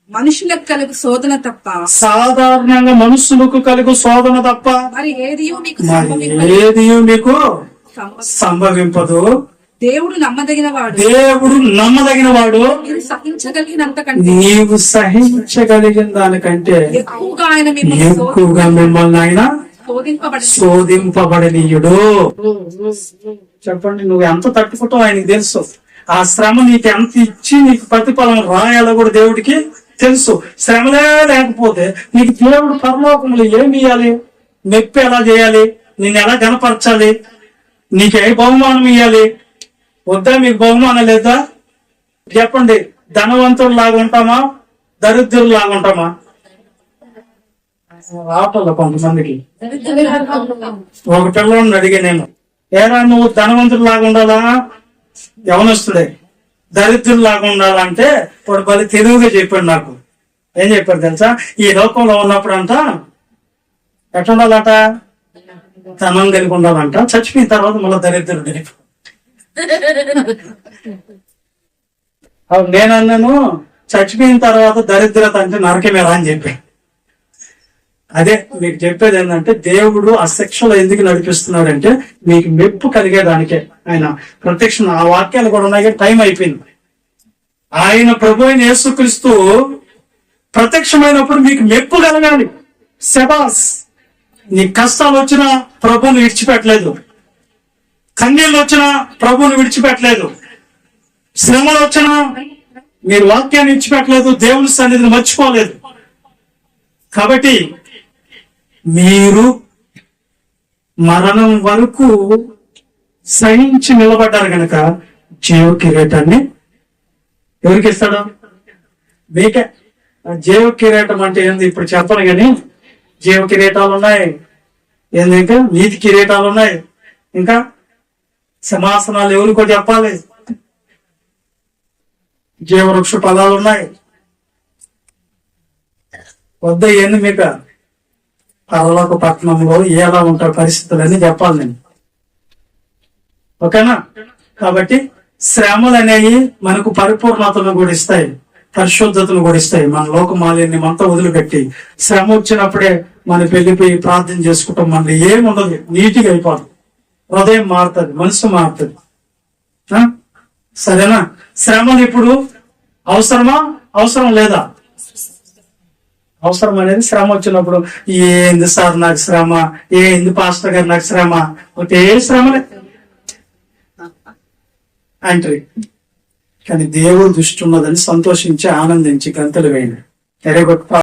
మనుషులకు కలుగు శోధన తప్ప, సాధారణంగా మనుషులకు కలుగు శోధన తప్ప మరి ఏది మీకు సంభవింపదు. దేవుడు నమ్మదగిన వాడు. నీవు సహించగలిగిన దానికంటే ఎక్కువగా మిమ్మల్ని ఆయన శోధింపబడనీయుడు. చెప్పండి, నువ్వు ఎంత తట్టుకుంటావు ఆయనకి తెలుసు. ఆ శ్రమ నీకు ఎంత ఇచ్చి నీకు ప్రతిఫలం రాయాలో కూడా దేవుడికి తెలుసు. శ్రమలే లేకపోతే నీకు దేవుడు పరలోకంలో ఏమి ఇయ్యాలి? మెప్పి ఎలా చేయాలి? నిన్ను ఎలా గనపరచాలి? నీకు ఏ బహుమానం ఇయ్యాలి? వద్దా మీకు బహుమానం లేదా? చెప్పండి, ధనవంతుడు లాగా ఉంటామా, దరిద్రులు లాగా ఉంటామా? రావట్ల కొంతమందికి. ఒక పిల్లవాడిని అడిగా నేను, ఏరా నువ్వు ధనవంతుడు లాగా ఉండాలా, యవనస్తుడే, దరిద్రులు లాగా ఉండాలంటే వాడు బలి తెలుగుగా చెప్పాడు. నాకు ఏం చెప్పాడు తెలుసా? ఈ లోకంలో ఉన్నప్పుడు అంట ఎట్లుండాలంట, ధనం కలిగి ఉండాలంట, చచ్చిపోయిన తర్వాత మళ్ళీ దరిద్రుడు. నేనన్నాను, చచ్చిపోయిన తర్వాత దరిద్రత అంటే నరకమేరా అని చెప్పి. అదే మీకు చెప్పేది ఏంటంటే దేవుడు ఆ శిక్షలో ఎందుకు నడిపిస్తున్నాడంటే మీకు మెప్పు కలిగేదానికే ఆయన ప్రత్యక్షం. ఆ వాక్యాలు కూడా ఉన్నాయి కానీ టైం అయిపోయింది. ఆయన ప్రభు అయిన యేసుక్రీస్తు ప్రత్యక్షమైనప్పుడు మీకు మెప్పు కలగాలి. శబాస్. నీ కష్టాలు వచ్చినా ప్రభువుని విడిచిపెట్టలేదు, కన్నీళ్ళు వచ్చినా ప్రభువుని విడిచిపెట్టలేదు, శ్రమలు వచ్చినా మీరు వాక్యాన్ని విడిచిపెట్టలేదు, దేవుని సన్నిధిని మర్చిపోలేదు. కాబట్టి మీరు మరణం వరకు సహించి నిలబడ్డారు గనక జీవ కిరీటాన్ని ఎవరికి ఇస్తాడు? మీకే. జీవ కిరీటం అంటే ఏంది ఇప్పుడు చెప్పను కానీ, జీవ కిరీటాలు ఉన్నాయి, ఏంది ఇంకా నీతి కిరీటాలు ఉన్నాయి, ఇంకా సింహాసనాలు ఎవరికో చెప్పాలి, జీవవృక్ష పదాలు ఉన్నాయి. వద్ద ఏంది మీకు పరలోక పట్టణంలో ఎలా ఉంటారు పరిస్థితులన్నీ చెప్పాలి నేను. ఓకేనా? కాబట్టి శ్రమలు అనేవి మనకు పరిపూర్ణతను కూడా ఇస్తాయి, పరిశుద్ధతను కూడా ఇస్తాయి. మన లోక మాలిన్యం అంతా వదిలిపెట్టి శ్రమ వచ్చినప్పుడే మనం వెళ్ళిపోయి ప్రార్థన చేసుకుంటాం. మనకి ఏముండదు, నీటిగా అయిపోతుంది, హృదయం మారుతుంది, మనసు మారుతుంది. సరేనా? శ్రమలు ఇప్పుడు అవసరమా, అవసరం లేదా? అవసరం అనేది శ్రమ వచ్చినప్పుడు ఏంది సార్ నాకు శ్రమ, ఏంది పాస్టర్ గారు నాకు శ్రమ, ఒకటే శ్రమలే అంటారు. కానీ దేవుడు దృష్టి ఉన్నదని సంతోషించి ఆనందించి గంతులు వేయండి. Very good.